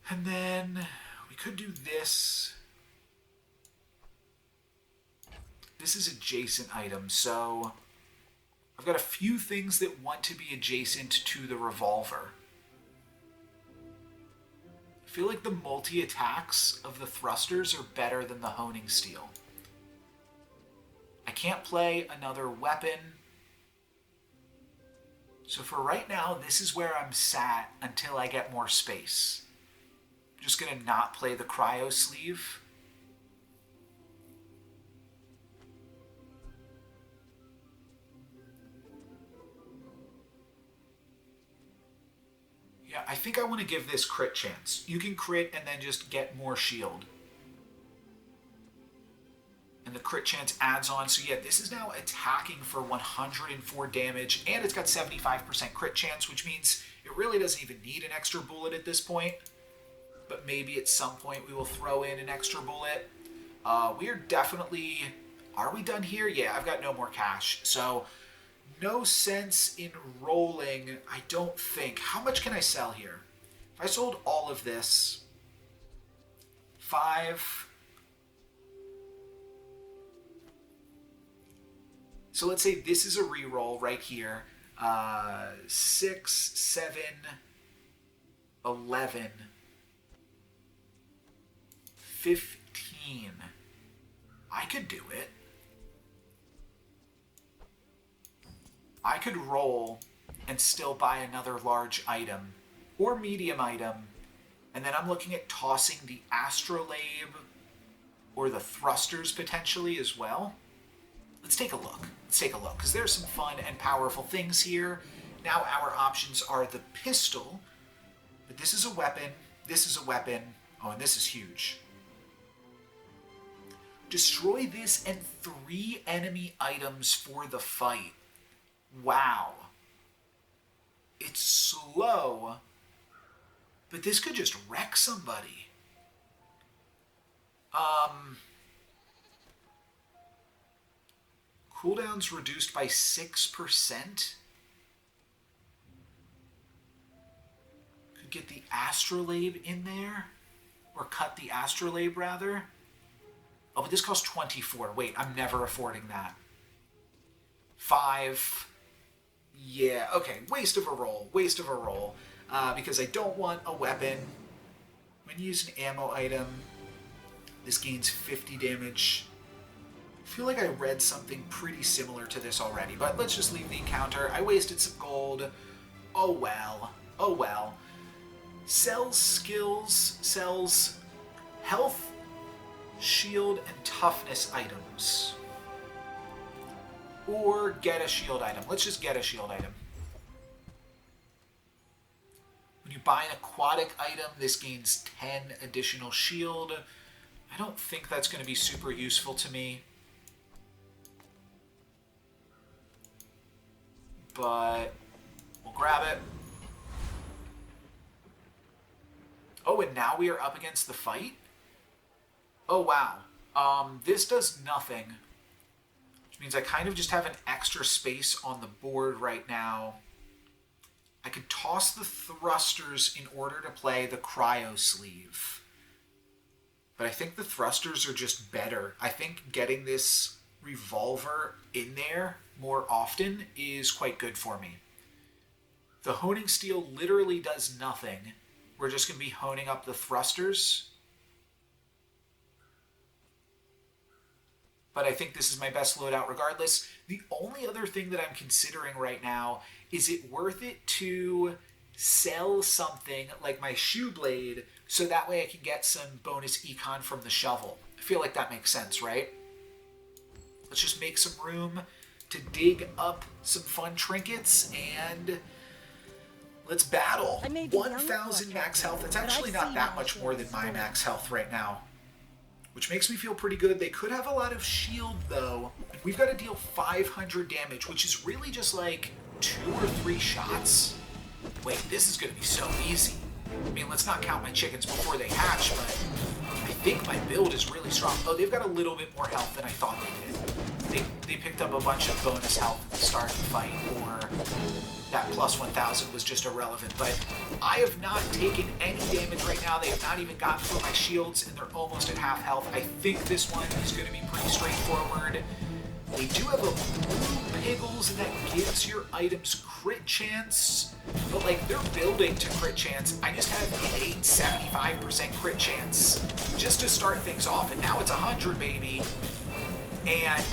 And then we could do this. This is adjacent item, so I've got a few things that want to be adjacent to the revolver. I feel like the multi-attacks of the thrusters are better than the honing steel. I can't play another weapon. So for right now, this is where I'm sat until I get more space. I'm just going to not play the cryo sleeve. Yeah, I think I want to give this crit chance. You can crit and then just get more shield. And the crit chance adds on. So yeah, this is now attacking for 104 damage. And it's got 75% crit chance, which means it really doesn't even need an extra bullet at this point. But maybe at some point we will throw in an extra bullet. We are definitely... Are we done here? Yeah, I've got no more cash. So... no sense in rolling, I don't think. How much can I sell here? If I sold all of this, 5. So let's say this is a reroll right here. 6, 7, 11, 15. I could do it. I could roll and still buy another large item or medium item, and then I'm looking at tossing the astrolabe or the thrusters potentially as well. Let's take a look. Let's take a look, because there's some fun and powerful things here. Now our options are the pistol, but this is a weapon, this is a weapon, oh, and this is huge. Destroy this and 3 enemy items for the fight. Wow. It's slow, but this could just wreck somebody. Cooldown's reduced by 6%. Could get the astrolabe in there. Or cut the astrolabe, rather. Oh, but this costs 24. Wait, I'm never affording that. 5. Yeah, okay. Waste of a roll. Waste of a roll. Because I don't want a weapon. When you use an ammo item, this gains 50 damage. I feel like I read something pretty similar to this already, but let's just leave the encounter. I wasted some gold. Oh well. Oh well. Sells skills, sells health, shield, and toughness items. Or get a shield item. Let's just get a shield item. When you buy an aquatic item, this gains 10 additional shield. I don't think that's going to be super useful to me. But we'll grab it. Oh, and now we are up against the fight? Oh, wow. This does nothing. Which means I kind of just have an extra space on the board right now. I could toss the thrusters in order to play the cryo sleeve. But I think the thrusters are just better. I think getting this revolver in there more often is quite good for me. The honing steel literally does nothing. We're just going to be honing up the thrusters. But I think this is my best loadout regardless. The only other thing that I'm considering right now, is it worth it to sell something like my shoe blade so that way I can get some bonus econ from the shovel? I feel like that makes sense, right? Let's just make some room to dig up some fun trinkets and let's battle. 1,000 max health. That's actually not that much more than my max health right now, which makes me feel pretty good. They could have a lot of shield though. We've got to deal 500 damage, which is really just like 2 or 3 shots. Wait, this is going to be so easy. I mean, let's not count my chickens before they hatch, but I think my build is really strong. Oh, they've got a little bit more health than I thought they did. They picked up a bunch of bonus health at the start of the fight, or that plus 1,000 was just irrelevant. But I have not taken any damage right now. They have not even gotten through my shields, and they're almost at half health. I think this one is going to be pretty straightforward. They do have a blue piggles that gives your items crit chance, but like they're building to crit chance. I just have an 75% crit chance just to start things off, and now it's 100, baby. And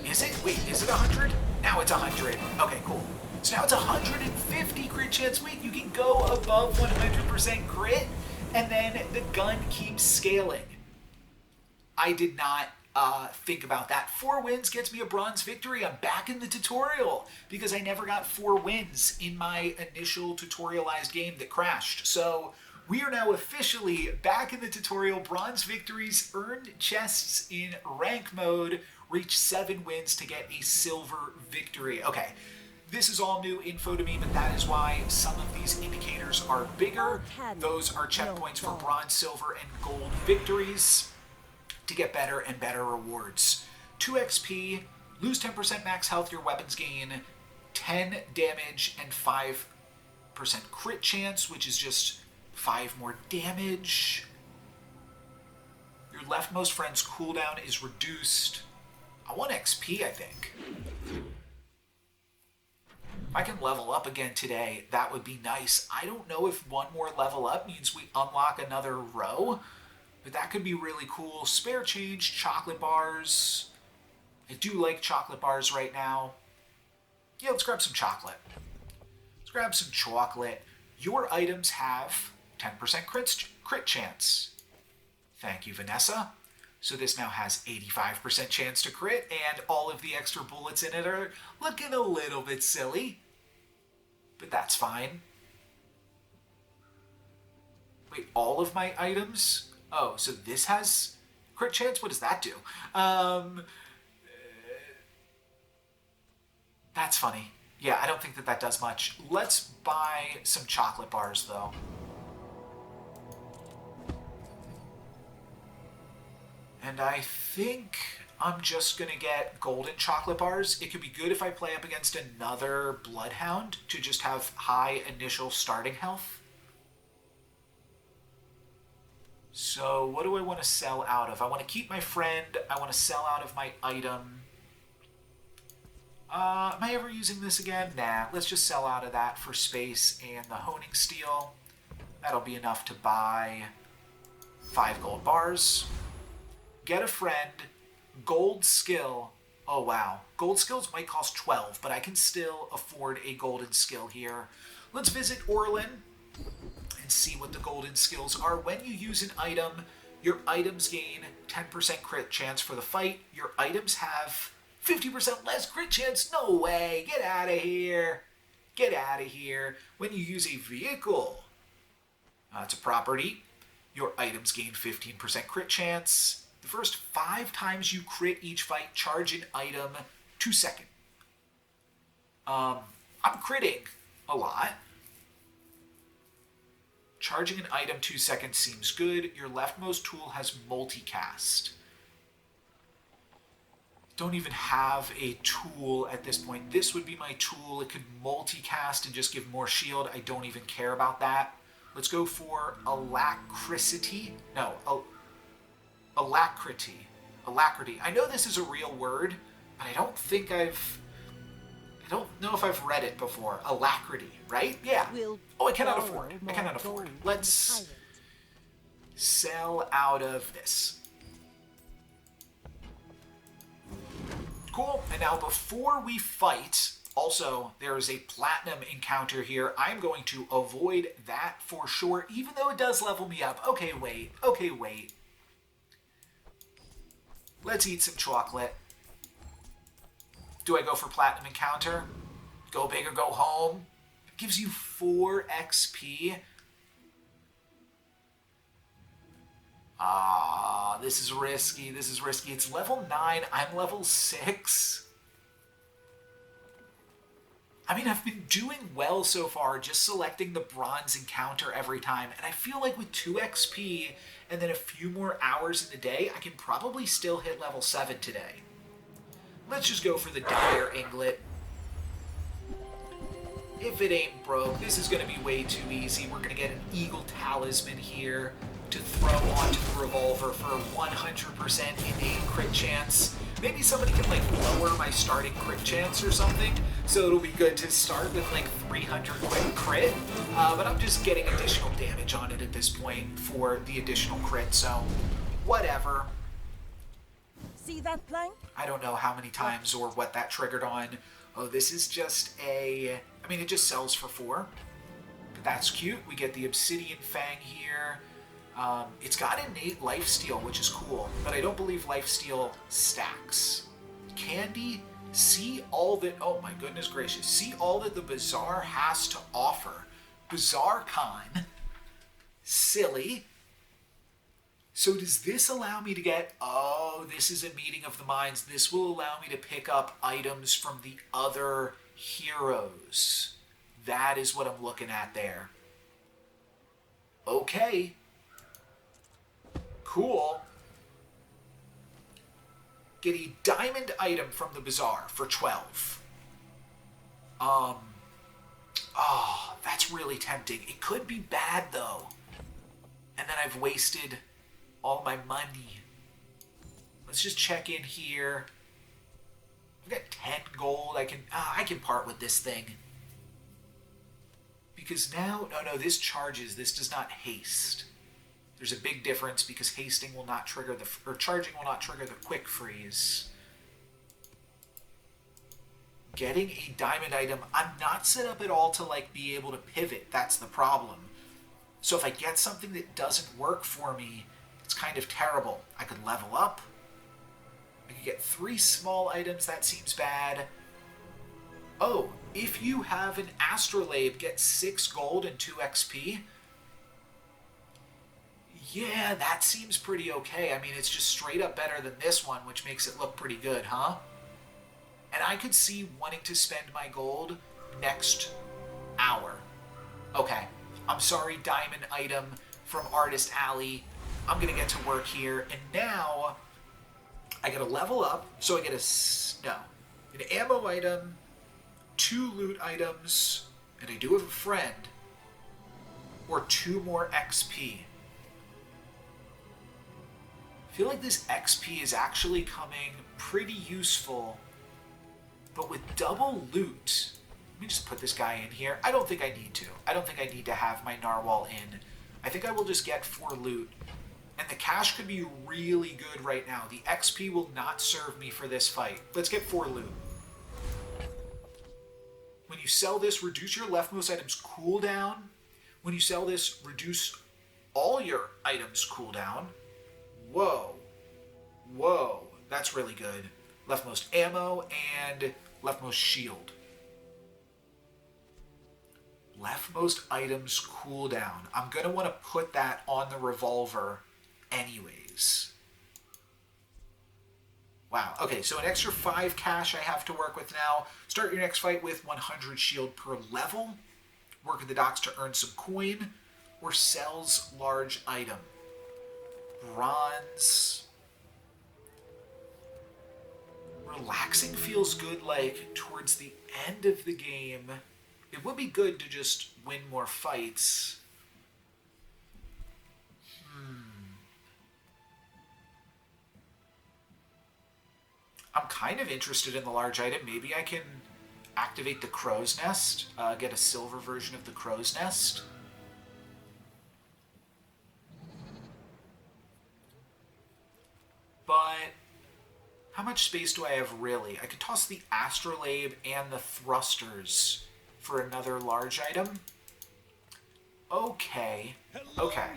is it? Wait, is it 100? Now it's 100. Okay, cool. So now it's 150 crit chance. Wait, you can go above 100% crit, and then the gun keeps scaling. I did not think about that. 4 wins gets me a bronze victory. I'm back in the tutorial because I never got 4 wins in my initial tutorialized game that crashed. So we are now officially back in the tutorial. Bronze victories, earned chests in rank mode, reach 7 wins to get a silver victory. Okay, this is all new info to me, but that is why some of these indicators are bigger. Those are checkpoints for bronze, silver, and gold victories to get better and better rewards. 2 XP, lose 10% max health, your weapons gain 10 damage and 5% crit chance, which is just 5 more damage. Your leftmost friend's cooldown is reduced. I want XP, I think. If I can level up again today, that would be nice. I don't know if 1 more level up means we unlock another row, but that could be really cool. Spare change, chocolate bars. I do like chocolate bars right now. Yeah, let's grab some chocolate. Let's grab some chocolate. Your items have 10% crit chance. Thank you, Vanessa. So this now has 85% chance to crit, and all of the extra bullets in it are looking a little bit silly. But that's fine. Wait, all of my items? Oh, so this has crit chance? What does that do? That's funny. Yeah, I don't think that that does much. Let's buy some chocolate bars, though. And I think I'm just going to get golden chocolate bars. It could be good if I play up against another Bloodhound to just have high initial starting health. So what do I want to sell out of? I want to keep my friend. I want to sell out of my item. Am I ever using this again? Nah, let's just sell out of that for space and the honing steel. That'll be enough to buy 5 gold bars. Get a friend. Gold skill. Oh, wow. Gold skills might cost 12, but I can still afford a golden skill here. Let's visit Orlin and see what the golden skills are. When you use an item, your items gain 10% crit chance for the fight. Your items have 50% less crit chance. No way. Get out of here. Get out of here. When you use a vehicle, it's a property. Your items gain 15% crit chance. The first 5 times you crit each fight, charge an item 2 seconds. I'm critting a lot. Charging an item 2 seconds seems good. Your leftmost tool has multicast. Don't even have a tool at this point. This would be my tool. It could multicast and just give more shield. I don't even care about that. Let's go for alacrity. No, alacrity. Alacrity. I know this is a real word, but I don't know if I've read it before. Alacrity, right? Yeah. Oh, I cannot afford. I cannot afford. Let's sell out of this. Cool. And now before we fight, also, there is a platinum encounter here. I'm going to avoid that for sure, even though it does level me up. Okay, wait. Okay, wait. Let's eat some chocolate. Do I go for platinum encounter? Go big or go home? It gives you 4 XP. This is risky. This is risky. It's level 9. I'm level 6. I mean, I've been doing well so far, just selecting the bronze encounter every time. And I feel like with 2 XP and then a few more hours in the day, I can probably still hit level 7 today. Let's just go for the dire inglet. If it ain't broke, this is going to be way too easy. We're going to get an eagle talisman here to throw onto the revolver for 100% innate crit chance. Maybe somebody can like lower my starting crit chance or something, so it'll be good to start with like 300 quick crit. But I'm just getting additional damage on it at this point for the additional crit, so whatever. See that plank? I don't know how many times or what that triggered on. Oh, this is just a... I mean, it just sells for 4. But that's cute. We get the obsidian fang here. It's got innate lifesteal, which is cool, but I don't believe lifesteal stacks. Candy, see all that... Oh my goodness gracious. See all that the Bazaar has to offer. Bazaar Con. Silly. So does this allow me to get... Oh, this is a meeting of the minds. This will allow me to pick up items from the other heroes. That is what I'm looking at there. Okay. Cool. Get a diamond item from the Bazaar for 12. Oh, that's really tempting. It could be bad, though. And then I've wasted all my money. Let's just check in here. I've got 10 gold. I can part with this thing. Because now... No, this charges. This does not haste. There's a big difference because hasting will not trigger the... Or charging will not trigger the quick freeze. Getting a diamond item. I'm not set up at all to, like, be able to pivot. That's the problem. So if I get something that doesn't work for me, It's kind of terrible. I could level up. I could get 3 small items. That seems bad. Oh, if you have an astrolabe, get 6 gold and 2 XP. Yeah, that seems pretty okay. I mean, it's just straight up better than this one, which makes it look pretty good, huh? And I could see wanting to spend my gold next hour. Okay, I'm sorry, diamond item from Artist Alley. I'm gonna get to work here, and now I gotta level up, so I get an ammo item, 2 loot items, and I do have a friend, or 2 more XP. I feel like this XP is actually coming pretty useful, but with double loot. Let me just put this guy in here. I don't think I need to. I don't think I need to have my narwhal in. I think I will just get 4 loot. And the cash could be really good right now. The XP will not serve me for this fight. Let's get 4 loot. When you sell this, reduce your leftmost items cooldown. When you sell this, reduce all your items cooldown. Whoa. Whoa. That's really good. Leftmost ammo and leftmost shield. Leftmost items cooldown. I'm going to want to put that on the revolver anyways. Wow. Okay, so an extra 5 cash I have to work with now. Start your next fight with 100 shield per level. Work at the docks to earn some coin. Or sells large item. Bronze. Relaxing feels good, like, towards the end of the game. It would be good to just win more fights. I'm kind of interested in the large item. Maybe I can activate the crow's nest, get a silver version of the crow's nest. But how much space do I have really? I could toss the astrolabe and the thrusters for another large item. Okay. Okay.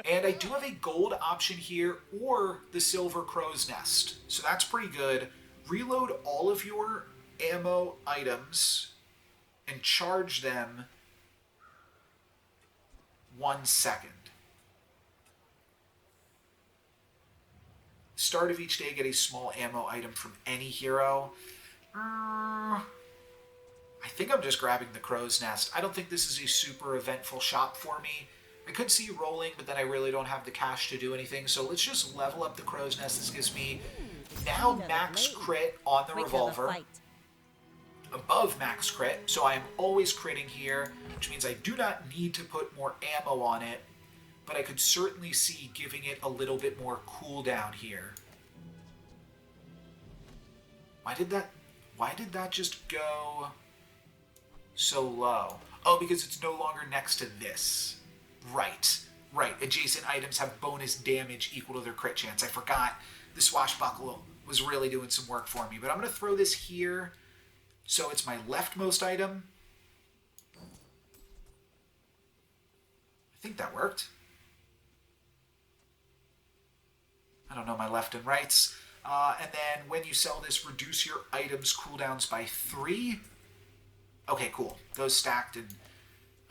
And I do have a gold option here, or the silver crow's nest. So that's pretty good. Reload all of your ammo items and charge them 1 second. Start of each day, get a small ammo item from any hero. I think I'm just grabbing the crow's nest. I don't think this is a super eventful shop for me. I could see rolling, but then I really don't have the cash to do anything. So let's just level up the crow's nest. This gives me now max crit on the revolver. Above max crit, so I am always critting here, which means I do not need to put more ammo on it. But I could certainly see giving it a little bit more cooldown here. Why did that just go so low? Oh, because it's no longer next to this. Right. Adjacent items have bonus damage equal to their crit chance. I forgot the swashbuckle was really doing some work for me. But I'm going to throw this here. So it's my leftmost item. I think that worked. I don't know my left and rights. And then when you sell this, reduce your items cooldowns by 3. Okay, cool. Those stacked and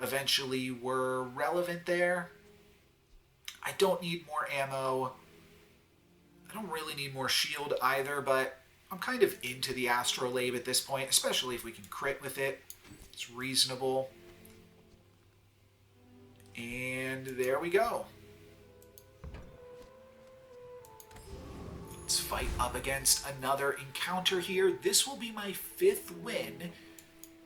eventually were relevant there. I don't need more ammo. I don't really need more shield either, but I'm kind of into the astrolabe at this point, especially if we can crit with it. It's reasonable. And there we go. Let's fight up against another encounter here. This will be my 5th win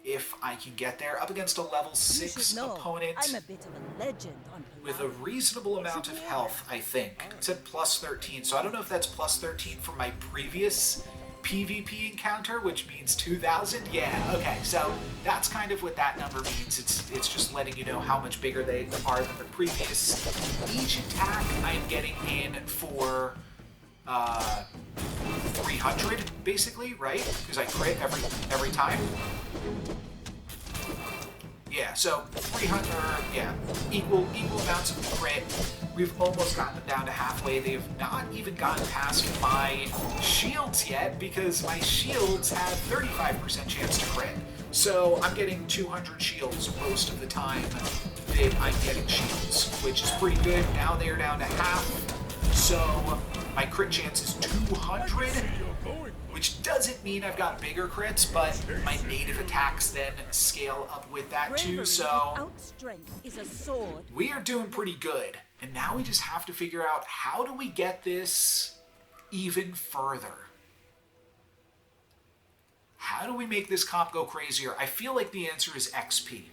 if I can get there. Up against a level 6 opponent. I'm a bit of a legend on with a reasonable amount of health, I think. It said plus 13, so I don't know if that's plus 13 from my previous PvP encounter, which means 2,000. Yeah, okay, so that's kind of what that number means. It's just letting you know how much bigger they are than the previous. Each attack I'm getting in for 300, basically, right? Because I crit every time. Yeah, so 300, yeah, equal amounts of crit. We've almost gotten them down to halfway. They've not even gotten past my shields yet because my shields have 35% chance to crit. So I'm getting 200 shields most of the time that I'm getting shields, which is pretty good. Now they're down to half, so my crit chance is 200. Which doesn't mean I've got bigger crits, but my native attacks then scale up with that too, so Without strength is a sword. we are doing pretty good. And now we just have to figure out how do we get this even further? How do we make this comp go crazier? I feel like the answer is XP.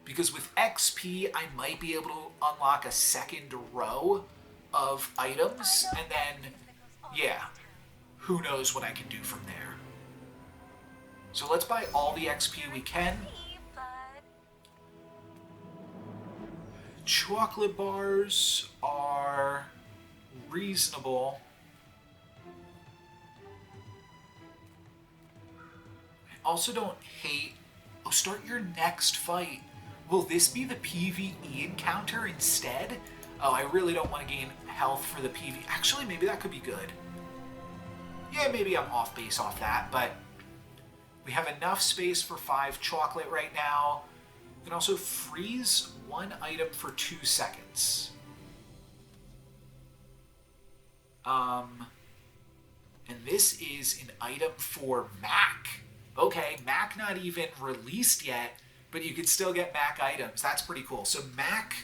Because with XP, I might be able to unlock a second row of items, and then, yeah, who knows what I can do from there. So let's buy all the XP we can. Chocolate bars are reasonable. I also don't hate... Oh, start your next fight. Will this be the PvE encounter instead? Oh, I really don't want to gain health for the PvE. Actually, maybe that could be good. Yeah, maybe I'm off base off that, but we have enough space for 5 chocolate right now. We can also freeze 1 item for 2 seconds. And this is an item for Mac. Okay, Mac not even released yet, but you can still get Mac items. That's pretty cool. So Mac,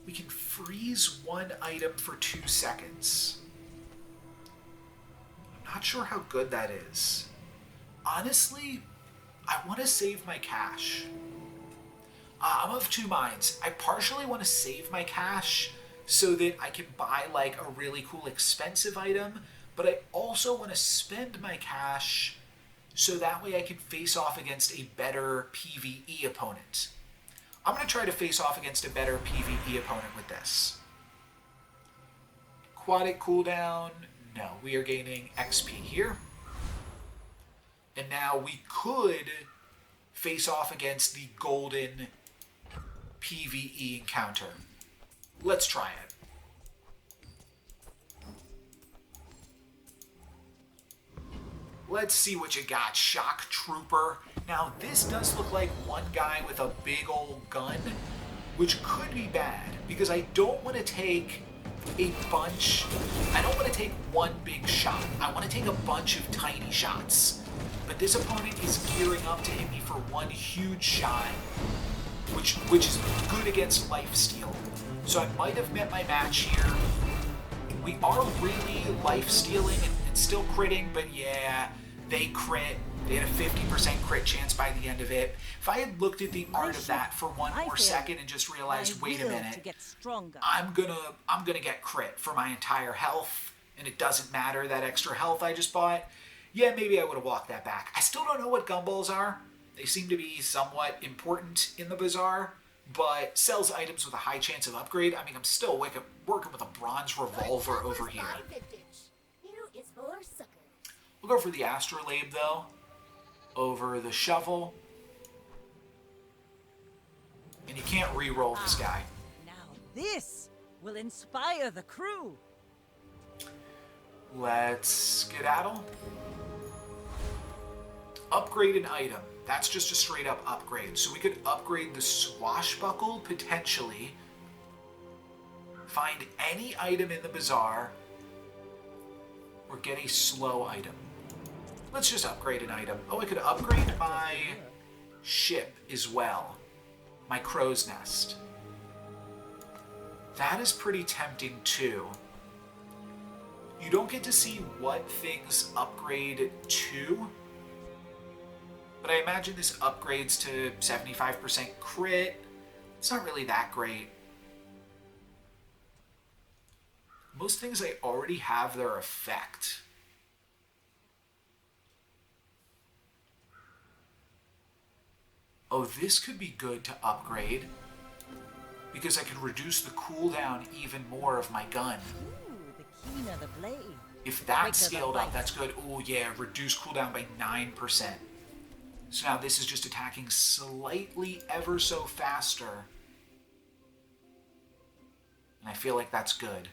we can freeze 1 item for 2 seconds. Not sure how good that is. Honestly, I want to save my cash. I'm of 2 minds. I partially want to save my cash so that I can buy like a really cool expensive item, but I also want to spend my cash so that way I can face off against a better PvE opponent. I'm going to try to face off against a better PvE opponent with this. Aquatic cooldown. No, we are gaining XP here. And now we could face off against the golden PvE encounter. Let's try it. Let's see what you got, Shock Trooper. Now, this does look like one guy with a big old gun, which could be bad, because I don't want to take a bunch. I don't want to take one big shot. I want to take a bunch of tiny shots. But this opponent is gearing up to hit me for one huge shot, which is good against lifesteal. So I might have met my match here. We are really lifestealing and still critting, but yeah, they crit. They had a 50% crit chance by the end of it. If I had looked at the art of that for one more second and just realized, wait a minute, I'm gonna get crit for my entire health, and it doesn't matter that extra health I just bought, yeah, maybe I would have walked that back. I still don't know what gumballs are. They seem to be somewhat important in the Bazaar, but sells items with a high chance of upgrade. I mean, I'm still working with a bronze revolver over here. We'll go for the astrolabe, though, over the shovel. And you can't re-roll this guy. Now this will inspire the crew. Let's skedaddle. Upgrade an item. That's just a straight up upgrade. So we could upgrade the swashbuckle, potentially. Find any item in the Bazaar. Or get a slow item. Let's just upgrade an item. Oh, I could upgrade my ship as well. My crow's nest. That is pretty tempting too. You don't get to see what things upgrade to, but I imagine this upgrades to 75% crit. It's not really that great. Most things I already have their effect. Oh, this could be good to upgrade, because I could reduce the cooldown even more of my gun. Ooh, the keener the blade. If that's scaled up, that's good. Oh yeah, reduce cooldown by 9%. So now this is just attacking slightly ever so faster. And I feel like that's good.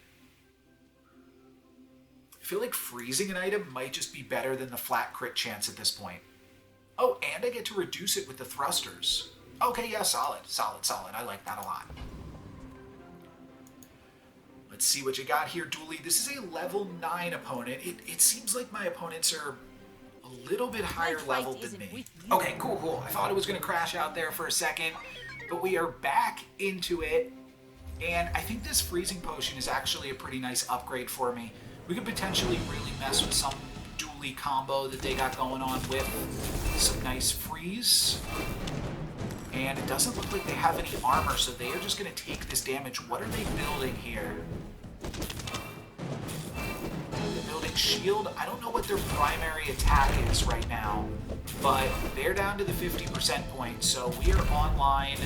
I feel like freezing an item might just be better than the flat crit chance at this point. Oh, and I get to reduce it with the thrusters. Okay, yeah, solid. I like that a lot. Let's see what you got here, Dooley. This is a level 9 opponent. It seems like my opponents are a little bit higher level than me. Okay, cool. I thought it was going to crash out there for a second, but we are back into it. And I think this freezing potion is actually a pretty nice upgrade for me. We could potentially really mess with some Dooley combo that they got going on with some nice freeze. And it doesn't look like they have any armor, so they are just going to take this damage. What are they building here? They're building shield. I don't know what their primary attack is right now, but they're down to the 50% point, so we are online,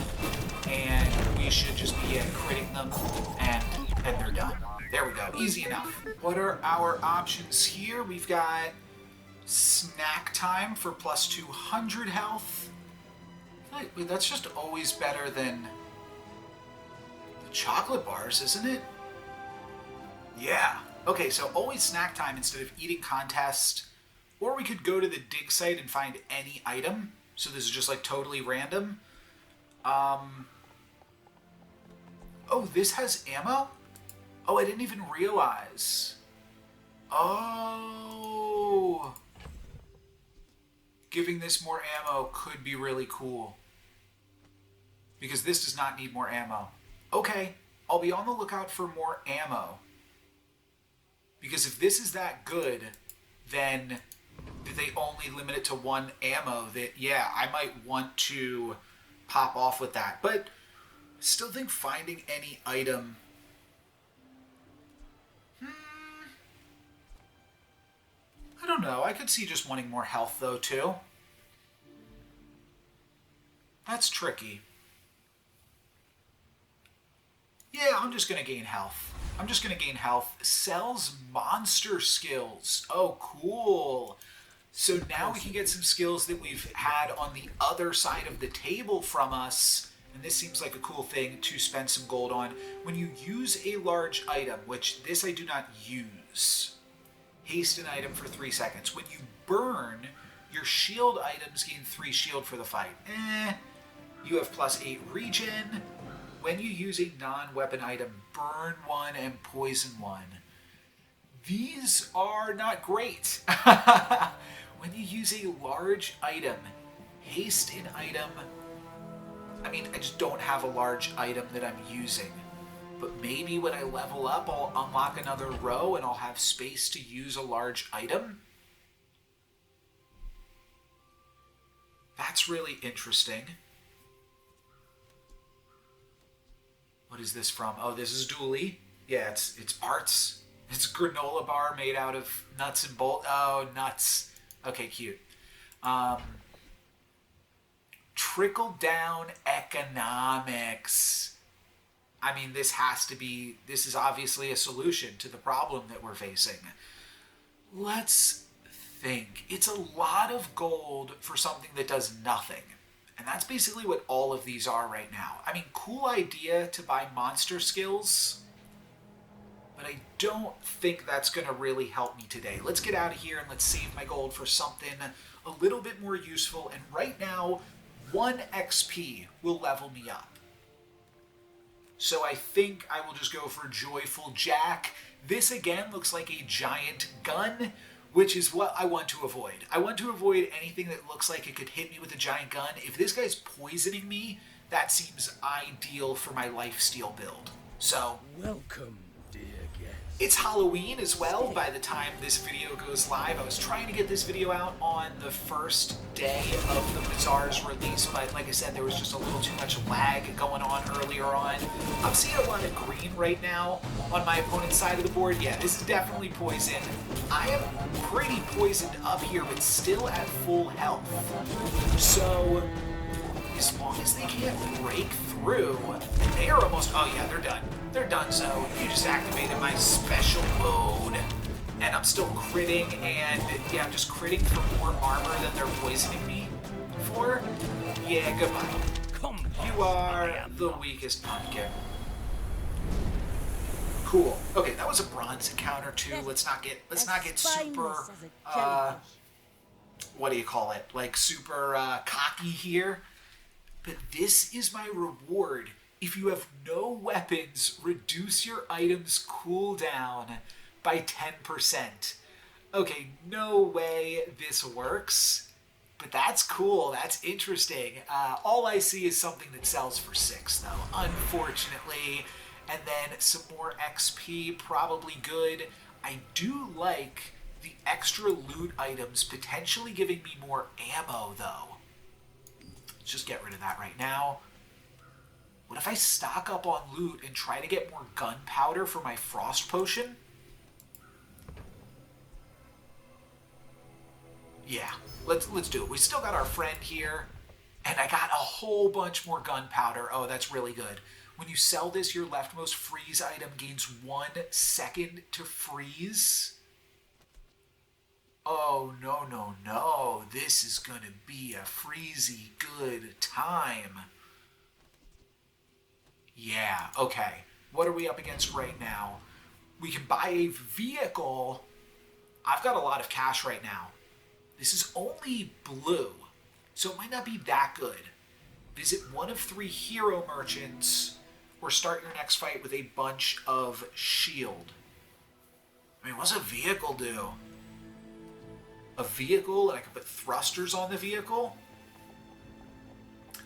and we should just be critting them, and they're done. There we go. Easy enough. What are our options here? We've got snack time for plus 200 health. Wait, that's just always better than the chocolate bars, isn't it? Yeah. Okay, so always snack time instead of eating contest. Or we could go to the dig site and find any item. So this is just like totally random. Oh, this has ammo? Oh, I didn't even realize. Oh. Giving this more ammo could be really cool. Because this does not need more ammo. Okay, I'll be on the lookout for more ammo. Because if this is that good, then they only limit it to 1 ammo, that, yeah, I might want to pop off with that. But I still think finding any item... I don't know. I could see just wanting more health, though, too. That's tricky. Yeah, I'm just going to gain health. Sells monster skills. Oh, cool. So now we can get some skills that we've had on the other side of the table from us. And this seems like a cool thing to spend some gold on. When you use a large item, which this I do not use... Haste an item for 3 seconds. When you burn, your shield items gain 3 shield for the fight. You have plus 8 regen. When you use a non-weapon item, burn 1 and poison 1. These are not great. When you use a large item, haste an item. I mean, I just don't have a large item that I'm using. But maybe when I level up, I'll unlock another row and I'll have space to use a large item. That's really interesting. What is this from? Oh, this is Dooley. Yeah, it's parts. It's a granola bar made out of nuts and bolts. Oh, nuts. Okay, cute. Trickle down economics. I mean, this is obviously a solution to the problem that we're facing. Let's think. It's a lot of gold for something that does nothing. And that's basically what all of these are right now. I mean, cool idea to buy monster skills, but I don't think that's going to really help me today. Let's get out of here and let's save my gold for something a little bit more useful. And right now, 1 XP will level me up. So I think I will just go for Joyful Jack. This again looks like a giant gun, which is what I want to avoid. I want to avoid anything that looks like it could hit me with a giant gun. If this guy's poisoning me, that seems ideal for my lifesteal build. So, Welcome, dear guest. it's Halloween as well by the time this video goes live. I was trying to get this video out on the first day of the Bazaar's release, but like I said, there was just a little too much lag going on earlier on. I'm seeing a lot of green right now on my opponent's side of the board. Yeah, this is definitely poison. I am pretty poisoned up here, but still at full health. So, as long as they can't break through, they are almost, oh yeah, they're done. They're done, so you just activated my special mode. And I'm still critting, and yeah, I'm just critting for more armor than they're poisoning me. for? Yeah, goodbye. Come You are the weakest pumpkin. Cool. Okay, that was a bronze encounter too. Let's not get super what do you call it? Like super cocky here. But this is my reward. If you have no weapons, reduce your item's cooldown by 10%. Okay, no way this works. But that's cool. That's interesting. All I see is something that sells for 6, though, unfortunately. And then some more XP, probably good. I do like the extra loot items potentially giving me more ammo, though. Let's just get rid of that right now. What if I stock up on loot and try to get more gunpowder for my frost potion? Yeah, let's do it. We still got our friend here, and I got a whole bunch more gunpowder. Oh, that's really good. When you sell this, your leftmost freeze item gains 1 second to freeze. Oh, no. This is gonna be a freezy good time. Yeah, okay. What are we up against right now? We can buy a vehicle. I've got a lot of cash right now. This is only blue, so it might not be that good. Visit one of 3 hero merchants, or start your next fight with a bunch of shield. I mean, what's a vehicle do? A vehicle, and I can put thrusters on the vehicle?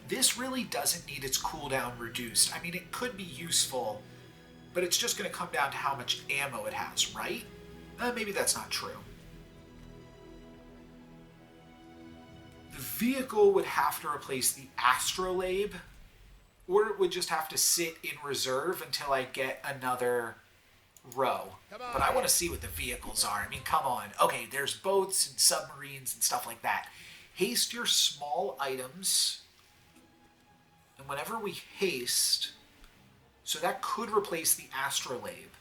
This really doesn't need its cooldown reduced. I mean, it could be useful, but it's just going to come down to how much ammo it has, right? Maybe that's not true. The vehicle would have to replace the astrolabe, or it would just have to sit in reserve until I get another row. But I want to see what the vehicles are. I mean, come on. Okay, there's boats and submarines and stuff like that. Haste your small items. And whenever we haste, so that could replace the astrolabe.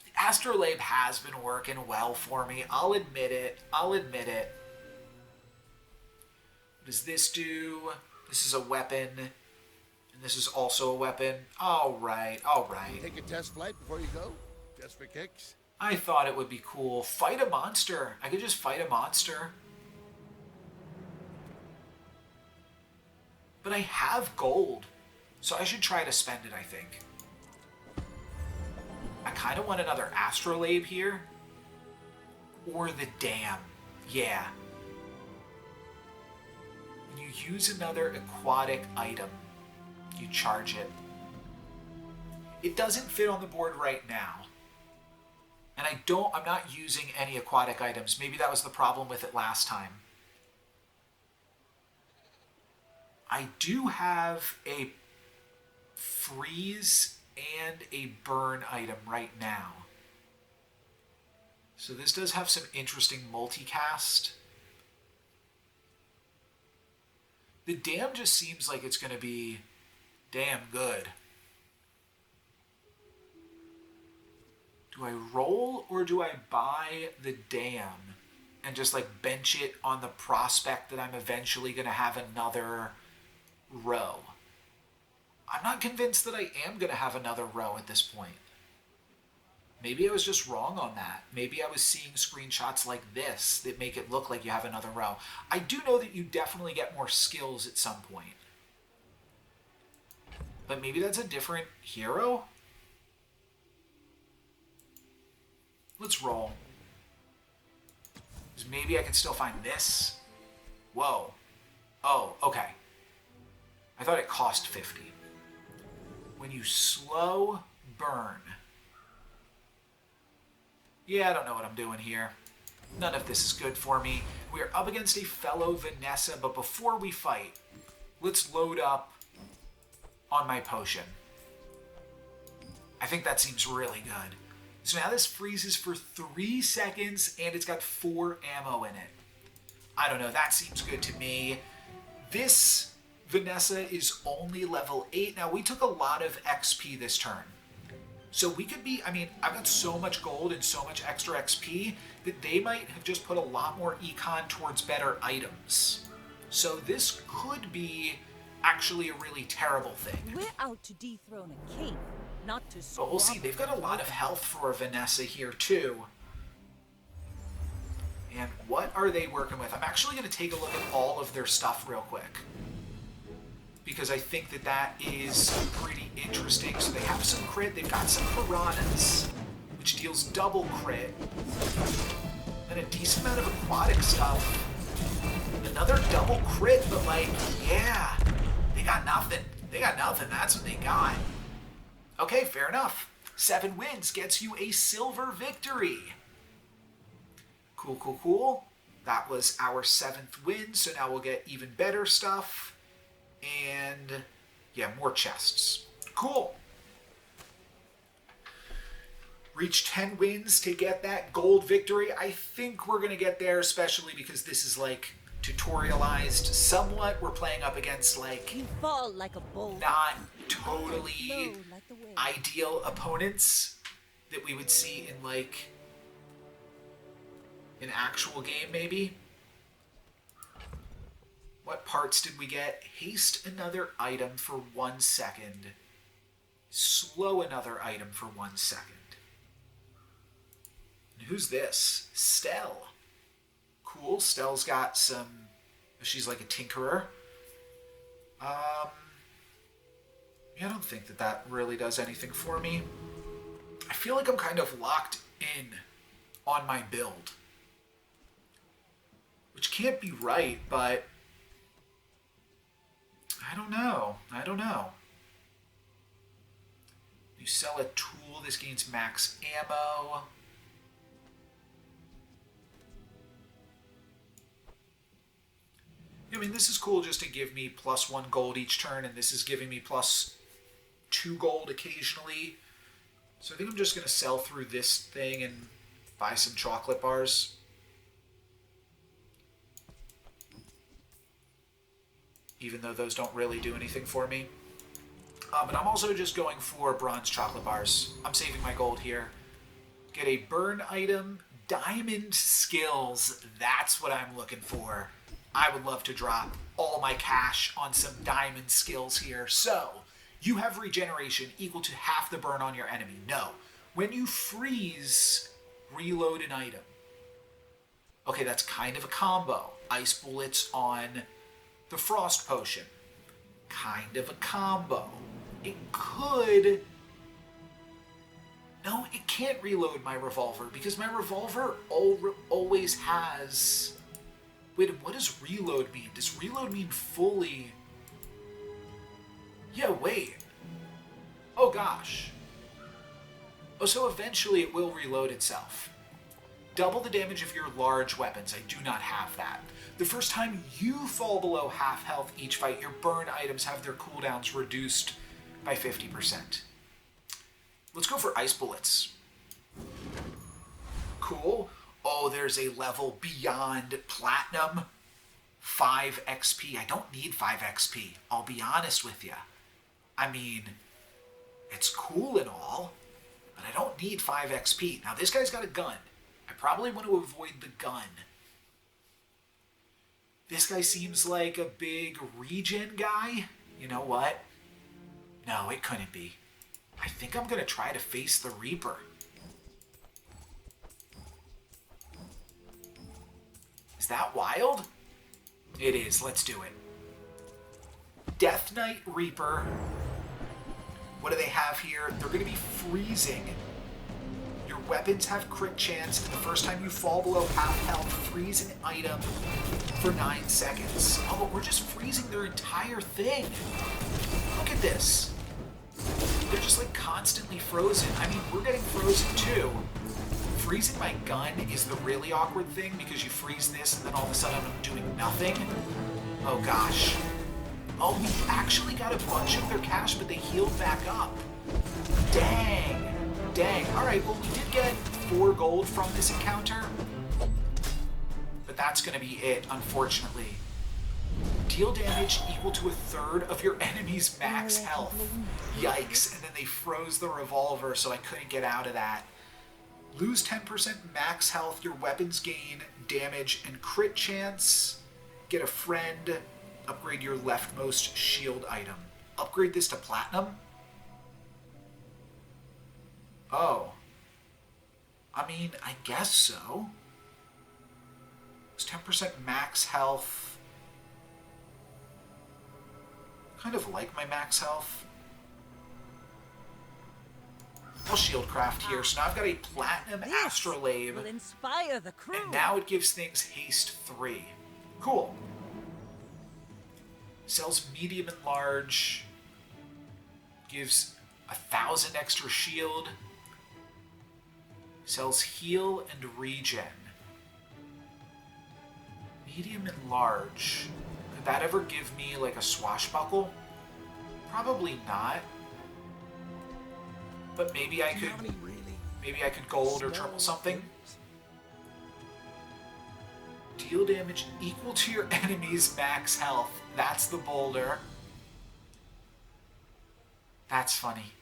The astrolabe has been working well for me. I'll admit it. What does this do? This is a weapon. And this is also a weapon. All right. Take a test flight before you go? Just for kicks? I thought it would be cool. Fight a monster. I could just fight a monster. But I have gold, so I should try to spend it, I think. I kind of want another astrolabe here. Or the dam. Yeah. When you use another aquatic item, you charge it. It doesn't fit on the board right now. And I'm not using any aquatic items. Maybe that was the problem with it last time. I do have a freeze and a burn item right now. So this does have some interesting multicast. The dam just seems like it's going to be damn good. Do I roll or do I buy the dam and just like bench it on the prospect that I'm eventually going to have another row? I'm not convinced that I am going to have another row at this point. Maybe I was just wrong on that. Maybe I was seeing screenshots like this that make it look like you have another row. I do know that you definitely get more skills at some point. But maybe that's a different hero? Let's roll. Because maybe I can still find this. Whoa. Oh, okay. I thought it cost 50. When you slow burn. Yeah, I don't know what I'm doing here. None of this is good for me. We are up against a fellow Vanessa, but before we fight, let's load up on my potion. I think that seems really good. So now this freezes for 3 seconds, and it's got 4 ammo in it. I don't know, that seems good to me. This Vanessa is only level 8. Now, we took a lot of XP this turn. So we could be, I mean, I've got so much gold and so much extra XP that they might have just put a lot more econ towards better items. So this could be actually a really terrible thing. We're out to dethrone a king, not to But we'll see, they've got a lot of health for Vanessa here too. And what are they working with? I'm actually going to take a look at all of their stuff real quick, because I think that that is pretty interesting. So they have some crit, they've got some piranhas, which deals double crit, and a decent amount of aquatic stuff. Another double crit, but like, yeah, they got nothing. They got nothing, that's what they got. Okay, fair enough. 7 wins gets you a silver victory. Cool, cool, cool. That was our 7th win, so now we'll get even better stuff. And yeah, more chests. Cool. Reach 10 wins to get that gold victory. I think we're going to get there, especially because this is like tutorialized somewhat. We're playing up against like You fall like a boulder. not totally Flow like the wind. ideal opponents that we would see in like an actual game maybe. What parts did we get? Haste another item for 1 second. Slow another item for 1 second. And who's this? Stell. Cool. Stell's got some... She's like a tinkerer. Yeah, I don't think that that really does anything for me. I feel like I'm kind of locked in on my build. Which can't be right, but... I don't know. I don't know. You sell a tool, this gains max ammo. I mean, this is cool just to give me +1 gold each turn, and this is giving me +2 gold occasionally. So I think I'm just going to sell through this thing and buy some chocolate bars. Even though those don't really do anything for me. But I'm also just going for bronze chocolate bars. I'm saving my gold here. Get a burn item, diamond skills. That's what I'm looking for. I would love to drop all my cash on some diamond skills here. So, you have regeneration equal to half the burn on your enemy. No. When you freeze, reload an item. Okay, that's kind of a combo. Ice bullets on the frost potion. Kind of a combo. It could... No, it can't reload my revolver because my revolver always has... Wait, what does reload mean? Does reload mean fully... Yeah, wait. Oh gosh. Oh, so eventually it will reload itself. Double the damage of your large weapons. I do not have that. The first time you fall below half health each fight, your burn items have their cooldowns reduced by 50%. Let's go for ice bullets. Cool. Oh, there's a level beyond platinum. 5 XP. I don't need 5 XP. I'll be honest with you. I mean, it's cool and all, but I don't need 5 XP. Now, this guy's got a gun. I probably want to avoid the gun. This guy seems like a big regen guy. You know what? No, it couldn't be. I think I'm going to try to face the Reaper. Is that wild? It is. Let's do it. Death Knight Reaper. What do they have here? They're going to be freezing. Your weapons have crit chance, and the first time you fall below half health, freeze an item for 9 seconds. Oh, but we're just freezing their entire thing. Look at this. They're just like constantly frozen. I mean, we're getting frozen too. Freezing my gun is the really awkward thing because you freeze this and then all of a sudden I'm doing nothing. Oh gosh. Oh, we actually got a bunch of their cash, but they healed back up. Dang. Dang. Alright, well, we did get 4 gold from this encounter. But that's going to be it, unfortunately. Deal damage equal to a third of your enemy's max health. Yikes, and then they froze the revolver so I couldn't get out of that. Lose 10% max health, your weapons gain damage and crit chance. Get a friend, upgrade your leftmost shield item. Upgrade this to platinum? Oh. I mean, I guess so. It's 10% max health. Kind of like my max health. I'll shieldcraft here, so now I've got a platinum astrolabe. Will inspire the crew. And now it gives things haste 3. Cool. Sells medium and large. Gives 1,000 extra shield. Sells heal and regen. Medium and large. Could that ever give me like a swashbuckle? Probably not. But maybe I could gold or triple something. Deal damage equal to your enemy's max health. That's the boulder. That's funny.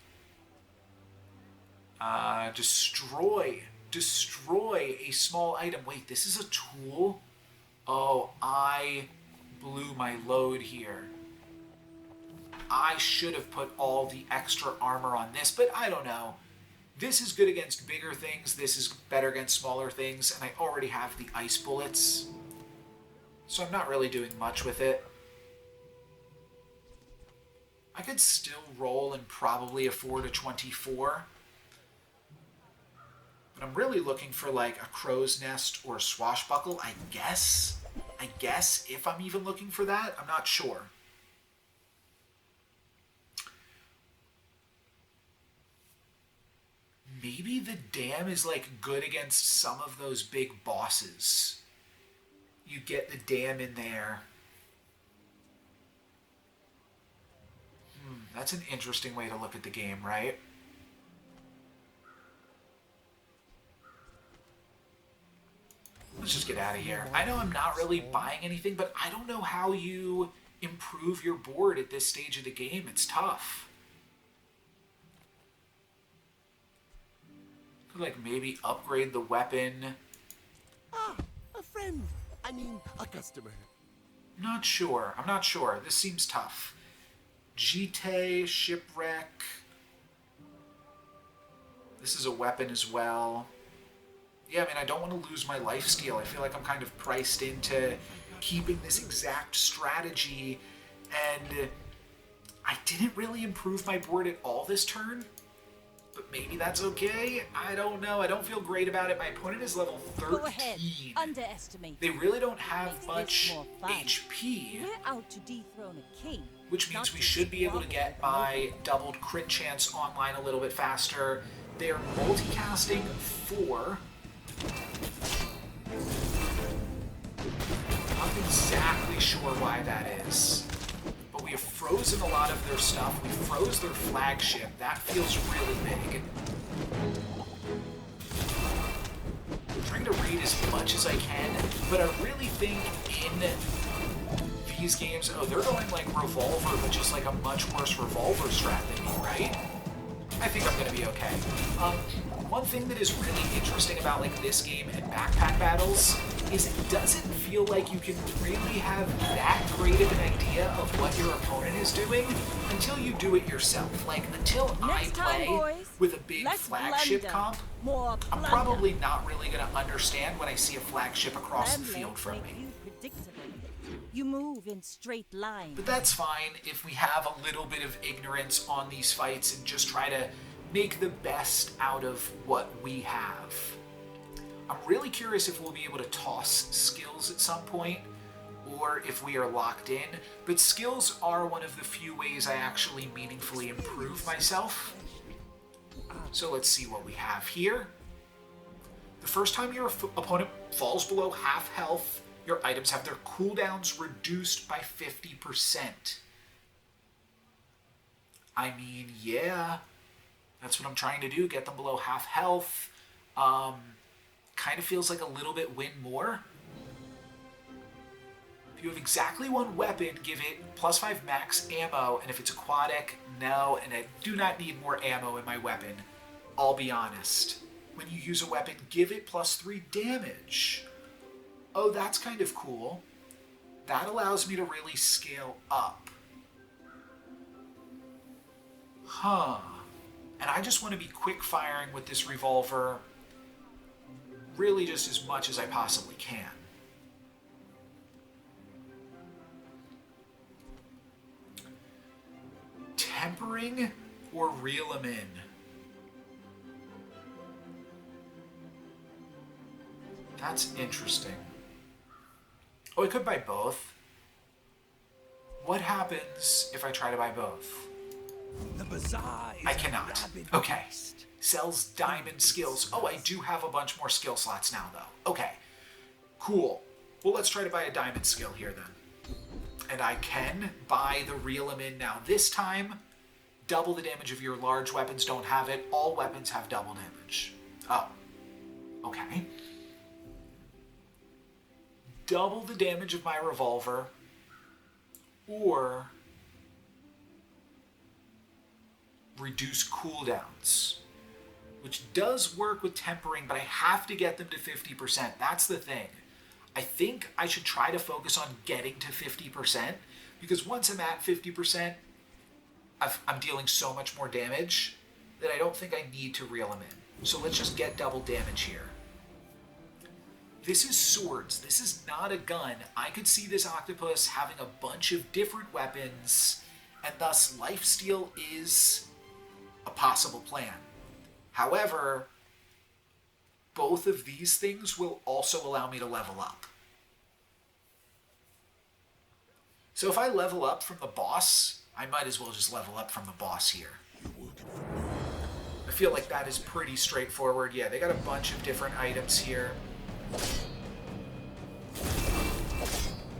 Destroy a small item. Wait, this is a tool? Oh, I blew my load here. I should have put all the extra armor on this, but I don't know. This is good against bigger things. This is better against smaller things, and I already have the ice bullets. So I'm not really doing much with it. I could still roll and probably afford a 24. But I'm really looking for like a crow's nest or a swashbuckle, I guess. If I'm even looking for that, I'm not sure. Maybe the dam is like good against some of those big bosses. You get the dam in there. That's an interesting way to look at the game, right? Let's just get out of here. I know I'm not really buying anything, but I don't know how you improve your board at this stage of the game. It's tough. Could like maybe upgrade the weapon. Ah, a friend. I mean, a customer. I'm not sure. This seems tough. Jite, shipwreck. This is a weapon as well. Yeah, I mean, I don't want to lose my lifesteal. I feel like I'm kind of priced into keeping this exact strategy, and I didn't really improve my board at all this turn, but maybe that's okay. I don't know. I don't feel great about it. My opponent is level 13. Go ahead. Underestimate. They really don't have Makes much this more fun. HP. We're out to dethrone a king. Which means we should be able to get my doubled crit chance online a little bit faster. They are multicasting 4. Not exactly sure why that is. But we have frozen a lot of their stuff. We froze their flagship. That feels really big. I'm trying to read as much as I can, but I really think in these games, oh, they're going like Revolver, but just like a much worse Revolver strat than me, right? I think I'm going to be okay. One thing that is really interesting about like this game and backpack battles is it doesn't feel like you can really have that great of an idea of what your opponent is doing until you do it yourself. Like, until I play with a big flagship comp, I'm probably not really going to understand when I see a flagship across the field from me. You move in straight lines. But that's fine if we have a little bit of ignorance on these fights and just try to make the best out of what we have. I'm really curious if we'll be able to toss skills at some point, or if we are locked in, but skills are one of the few ways I actually meaningfully improve myself. So let's see what we have here. The first time your opponent falls below half health, your items have their cooldowns reduced by 50%. I mean, yeah, that's what I'm trying to do, get them below half health. Kind of feels like a little bit win more. You have exactly one weapon, give it +5 max ammo, and if it's aquatic, no, and I do not need more ammo in my weapon. I'll be honest. When you use a weapon, give it +3 damage. Oh, that's kind of cool. That allows me to really scale up. Huh. And I just want to be quick firing with this revolver, really just as much as I possibly can. Tempering or reel them in? That's interesting. Oh, I could buy both. What happens if I try to buy both? The bazaar is I cannot. Okay. Sells diamond skills. Oh, I do have a bunch more skill slots now, though. Okay. Cool. Well, let's try to buy a diamond skill here, then. And I can buy the reel 'em in now. This time, double the damage of your large weapons don't have it. All weapons have double damage. Oh. Okay. Double the damage of my revolver, or reduce cooldowns, which does work with tempering, but I have to get them to 50%. That's the thing. I think I should try to focus on getting to 50%, because once I'm at 50%, I'm dealing so much more damage that I don't think I need to reel them in. So let's just get double damage here. This is swords. This is not a gun. I could see this octopus having a bunch of different weapons, and thus lifesteal is a possible plan. However, both of these things will also allow me to level up. So if I level up from the boss, I might as well just level up from the boss here. I feel like that is pretty straightforward. Yeah, they got a bunch of different items here.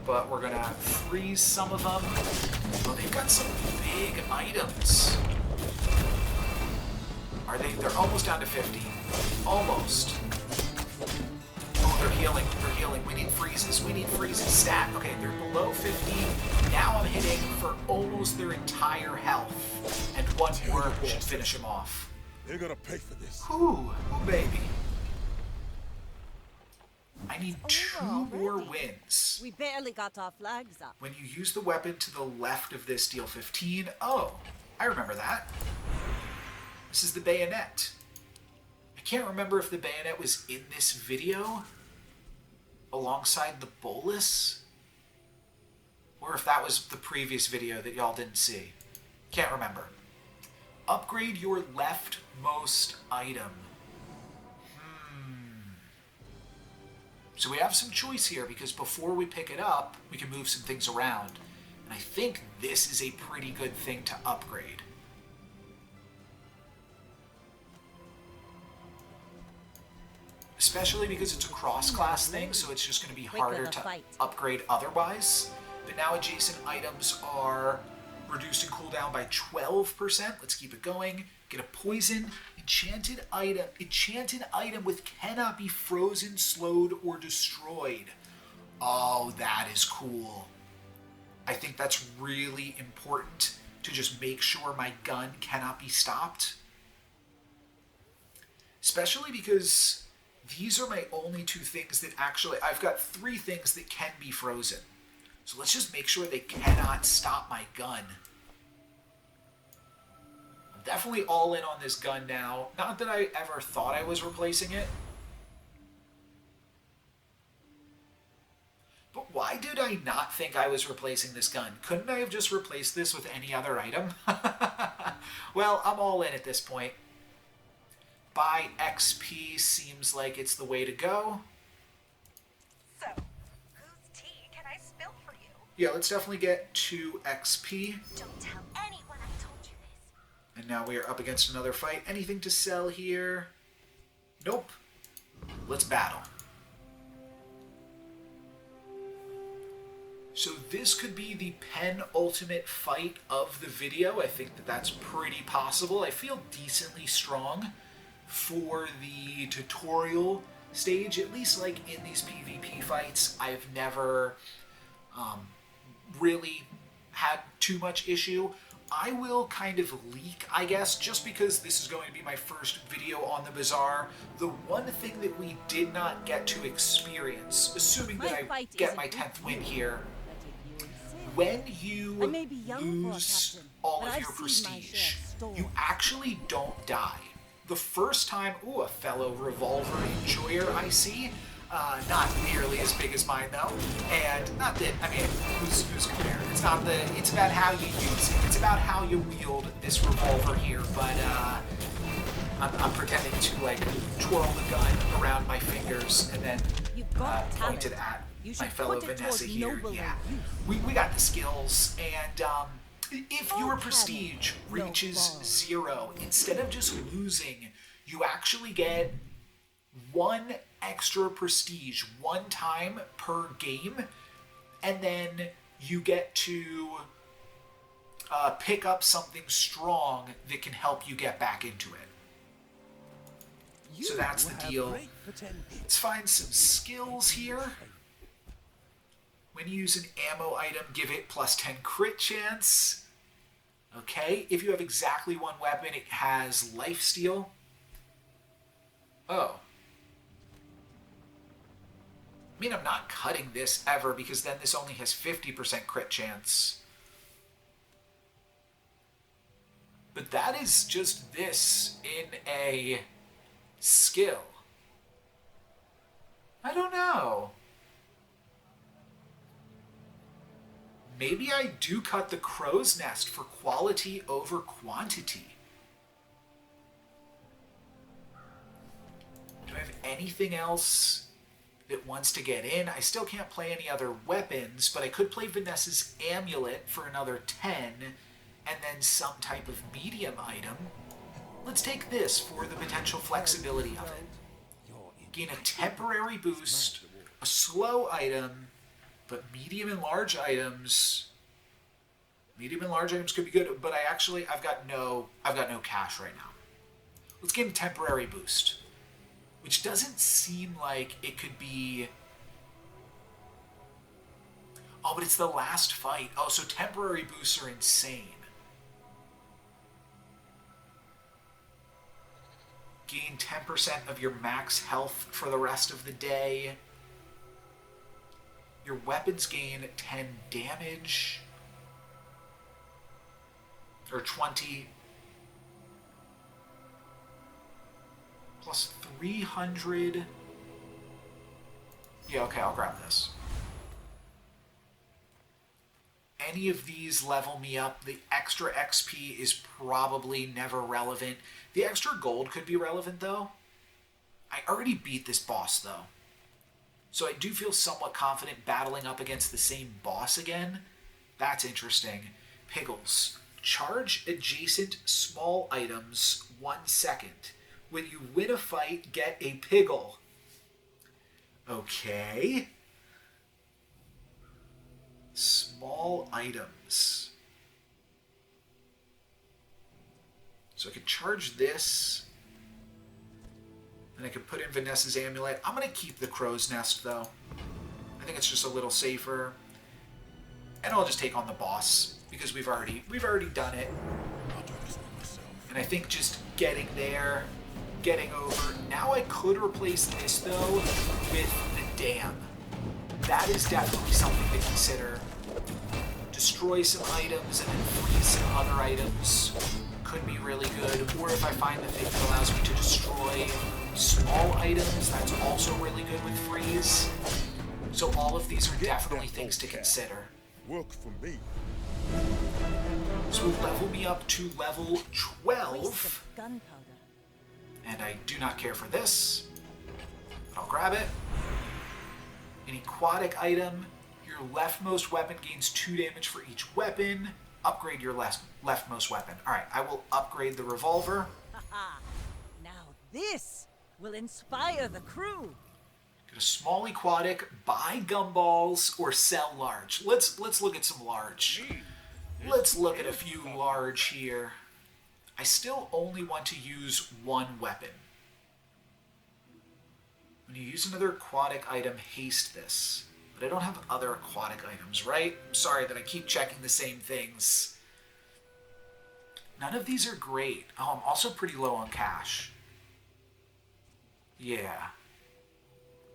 But we're gonna freeze some of them. Oh, they've got some big items. Are they? They're almost down to 50. Almost. Oh, they're healing. They're healing. We need freezes. We need freezes. Stat. Okay, they're below 50. Now I'm hitting for almost their entire health. And one more should finish them off. They're gonna pay for this. Ooh, baby. I need 2 more wins. We barely got our flags up. When you use the weapon to the left of this, deal 15. Oh, I remember that. This is the bayonet. I can't remember if the bayonet was in this video alongside the bolus, or if that was the previous video that y'all didn't see. Can't remember. Upgrade your leftmost item. So we have some choice here, because before we pick it up, we can move some things around. And I think this is a pretty good thing to upgrade. Especially because it's a cross-class thing, so it's just going to be harder to upgrade otherwise. But now adjacent items are reduced in cooldown by 12%. Let's keep it going. Get a poison. Enchanted item with cannot be frozen, slowed, or destroyed. Oh, that is cool. I think that's really important to just make sure my gun cannot be stopped. Especially because these are my only 2 things that actually... I've got 3 things that can be frozen. So let's just make sure they cannot stop my gun. Definitely all in on this gun now. Not that I ever thought I was replacing it. But why did I not think I was replacing this gun? Couldn't I have just replaced this with any other item? Well, I'm all in at this point. Buy XP seems like it's the way to go. So, whose tea can I spill for you? Yeah, let's definitely get 2 XP. Don't tell anyone I told you this. And now we are up against another fight. Anything to sell here? Nope. Let's battle. So this could be the penultimate fight of the video. I think that that's pretty possible. I feel decently strong for the tutorial stage, at least like in these PvP fights. I've never really had too much issue. I will kind of leak, I guess, just because this is going to be my first video on the Bazaar. The one thing that we did not get to experience, assuming that I get my 10th win here, when you I may be young for a lose captain, all but of I've your seen my prestige, share of storms. you actually don't die. The first time, ooh, a fellow Revolver enjoyer I see. Not nearly as big as mine though, and not that, I mean, who's compared? It's about how you use it. It's about how you wield this revolver here, but I'm pretending to like twirl the gun around my fingers and then You've got point it talent. at You my should fellow put it Vanessa toward here. nobler Yeah, use. we got the skills, and if Oh, your Kevin, prestige no reaches balls. 0, instead of just losing, you actually get 1 extra prestige 1 time per game, and then you get to pick up something strong that can help you get back into it. So that's the deal. Let's find some skills here. When you use an ammo item, give it +10 crit chance. Okay, if you have exactly 1 weapon, it has lifesteal. Oh. I mean, I'm not cutting this ever because then this only has 50% crit chance. But that is just this in a skill. I don't know. Maybe I do cut the crow's nest for quality over quantity. Do I have anything else that wants to get in? I still can't play any other weapons, but I could play Vanessa's amulet for another 10, and then some type of medium item. Let's take this for the potential flexibility of it. Gain a temporary boost, a slow item, but medium and large items could be good, but I've got no cash right now. Let's gain a temporary boost, which doesn't seem like it could be. Oh, but it's the last fight. Oh, so temporary boosts are insane. Gain 10% of your max health for the rest of the day. Your weapons gain 10 damage. Or 20. Plus 300. Yeah, okay, I'll grab this. Any of these level me up. The extra XP is probably never relevant. The extra gold could be relevant, though. I already beat this boss, though. So I do feel somewhat confident battling up against the same boss again. That's interesting. Piggles. Charge adjacent small items 1 second. When you win a fight, get a piggle. Okay. Small items. So I could charge this. And I could put in Vanessa's amulet. I'm going to keep the crow's nest, though. I think it's just a little safer. And I'll just take on the boss, because we've already done it. And I think just getting there, getting over. Now I could replace this, though, with the dam. That is definitely something to consider. Destroy some items and then freeze some other items. Could be really good. Or if I find the thing that allows me to destroy small items, that's also really good with freeze. So all of these are definitely things to consider. Work for me. So level me up to level Waste 12. of gunpowder. And I do not care for this. But I'll grab it. An aquatic item. Your leftmost weapon gains 2 damage for each weapon. Upgrade your leftmost weapon. Alright, I will upgrade the revolver. Haha. Now this will inspire the crew. Get a small aquatic, buy gumballs, or sell large. Let's look at some large. Let's look at a few large here. I still only want to use 1 weapon. When you use another aquatic item, haste this. But I don't have other aquatic items, right? I'm sorry that I keep checking the same things. None of these are great. Oh, I'm also pretty low on cash. Yeah.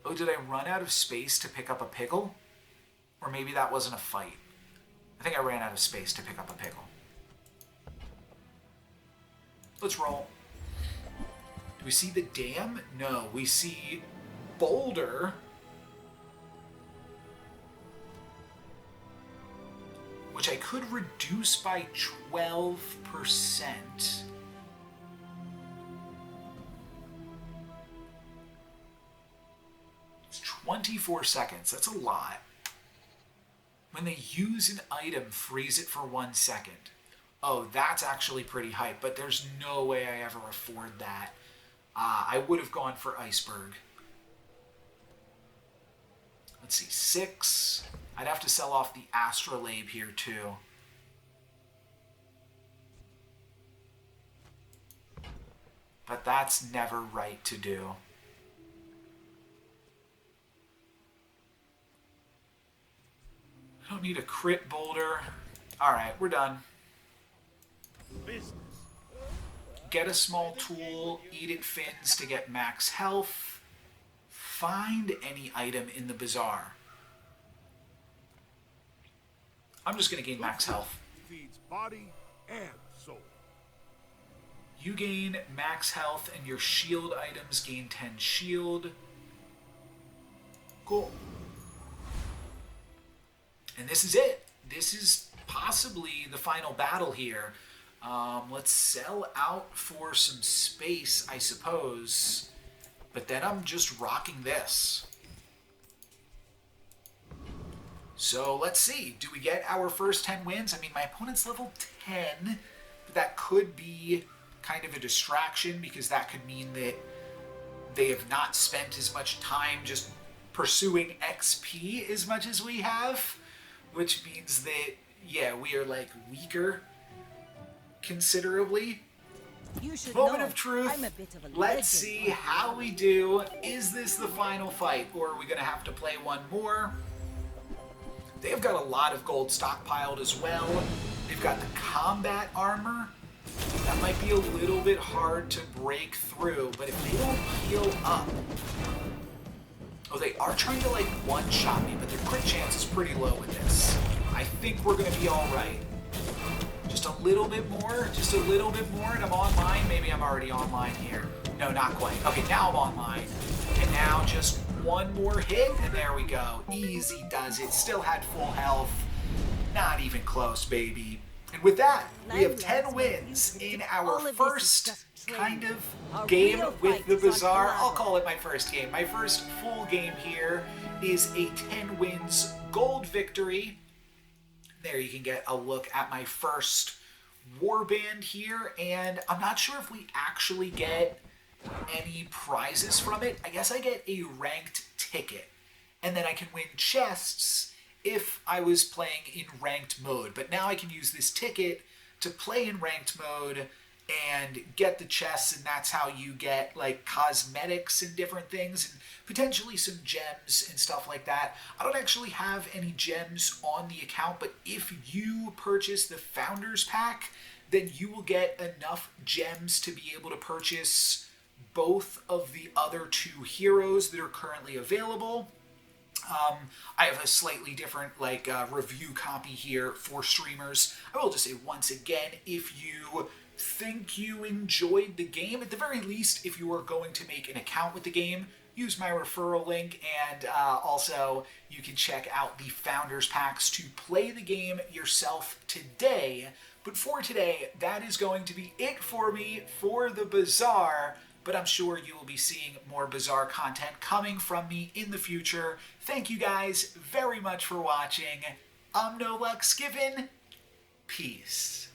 Oh, did I run out of space to pick up a pickle? Or maybe that wasn't a fight. I think I ran out of space to pick up a pickle. Let's roll. Do we see the dam? No, we see Boulder. Which I could reduce by 12%. It's 24 seconds. That's a lot. When they use an item, freeze it for 1 second. Oh, that's actually pretty hype, but there's no way I ever afford that. I would have gone for Iceberg. Let's see, 6. I'd have to sell off the Astrolabe here too. But that's never right to do. I don't need a crit boulder. Alright, we're done. Business. Get a small tool, eat it fins to get max health. Find any item in the bazaar. I'm just going to gain max health. Feeds body and soul. You gain max health and your shield items gain 10 shield. Cool. And this is it. This is possibly the final battle here. Let's sell out for some space, I suppose. But then I'm just rocking this. So let's see. Do we get our first 10 wins? I mean, my opponent's level 10. But that could be kind of a distraction because that could mean that they have not spent as much time just pursuing XP as much as we have. Which means that, yeah, we are like weaker considerably. You should Moment know, of truth. I'm a bit of a Let's legend. see how we do. Is this the final fight, or are we going to have to play one more? They've got a lot of gold stockpiled as well. They've got the combat armor. That might be a little bit hard to break through, but if they don't heal up... Oh, they are trying to, like, one-shot me, but their crit chance is pretty low with this. I think we're going to be all right. Just a little bit more, and I'm online. Maybe I'm already online here. No, not quite. Okay, now I'm online. And now just one more hit, and there we go. Easy does it. Still had full health. Not even close, baby. And with that, we have 10 wins in our first kind of game with the Bazaar. I'll call it my first game. My first full game here is a 10 wins gold victory. There you can get a look at my first warband here, and I'm not sure if we actually get any prizes from it. I guess I get a ranked ticket, and then I can win chests if I was playing in ranked mode. But now I can use this ticket to play in ranked mode and get the chests, and that's how you get like cosmetics and different things, and potentially some gems and stuff like that. I don't actually have any gems on the account, but if you purchase the Founders Pack, then you will get enough gems to be able to purchase both of the other 2 heroes that are currently available. I have a slightly different review copy here for streamers. I will just say once again, if you think you enjoyed the game, at the very least, if you are going to make an account with the game, use my referral link, and also you can check out the Founders Packs to play the game yourself today. But for today, that is going to be it for me for the Bazaar. But I'm sure you will be seeing more Bazaar content coming from me in the future. Thank you guys very much for watching. I'm NoLucksGiven. Peace.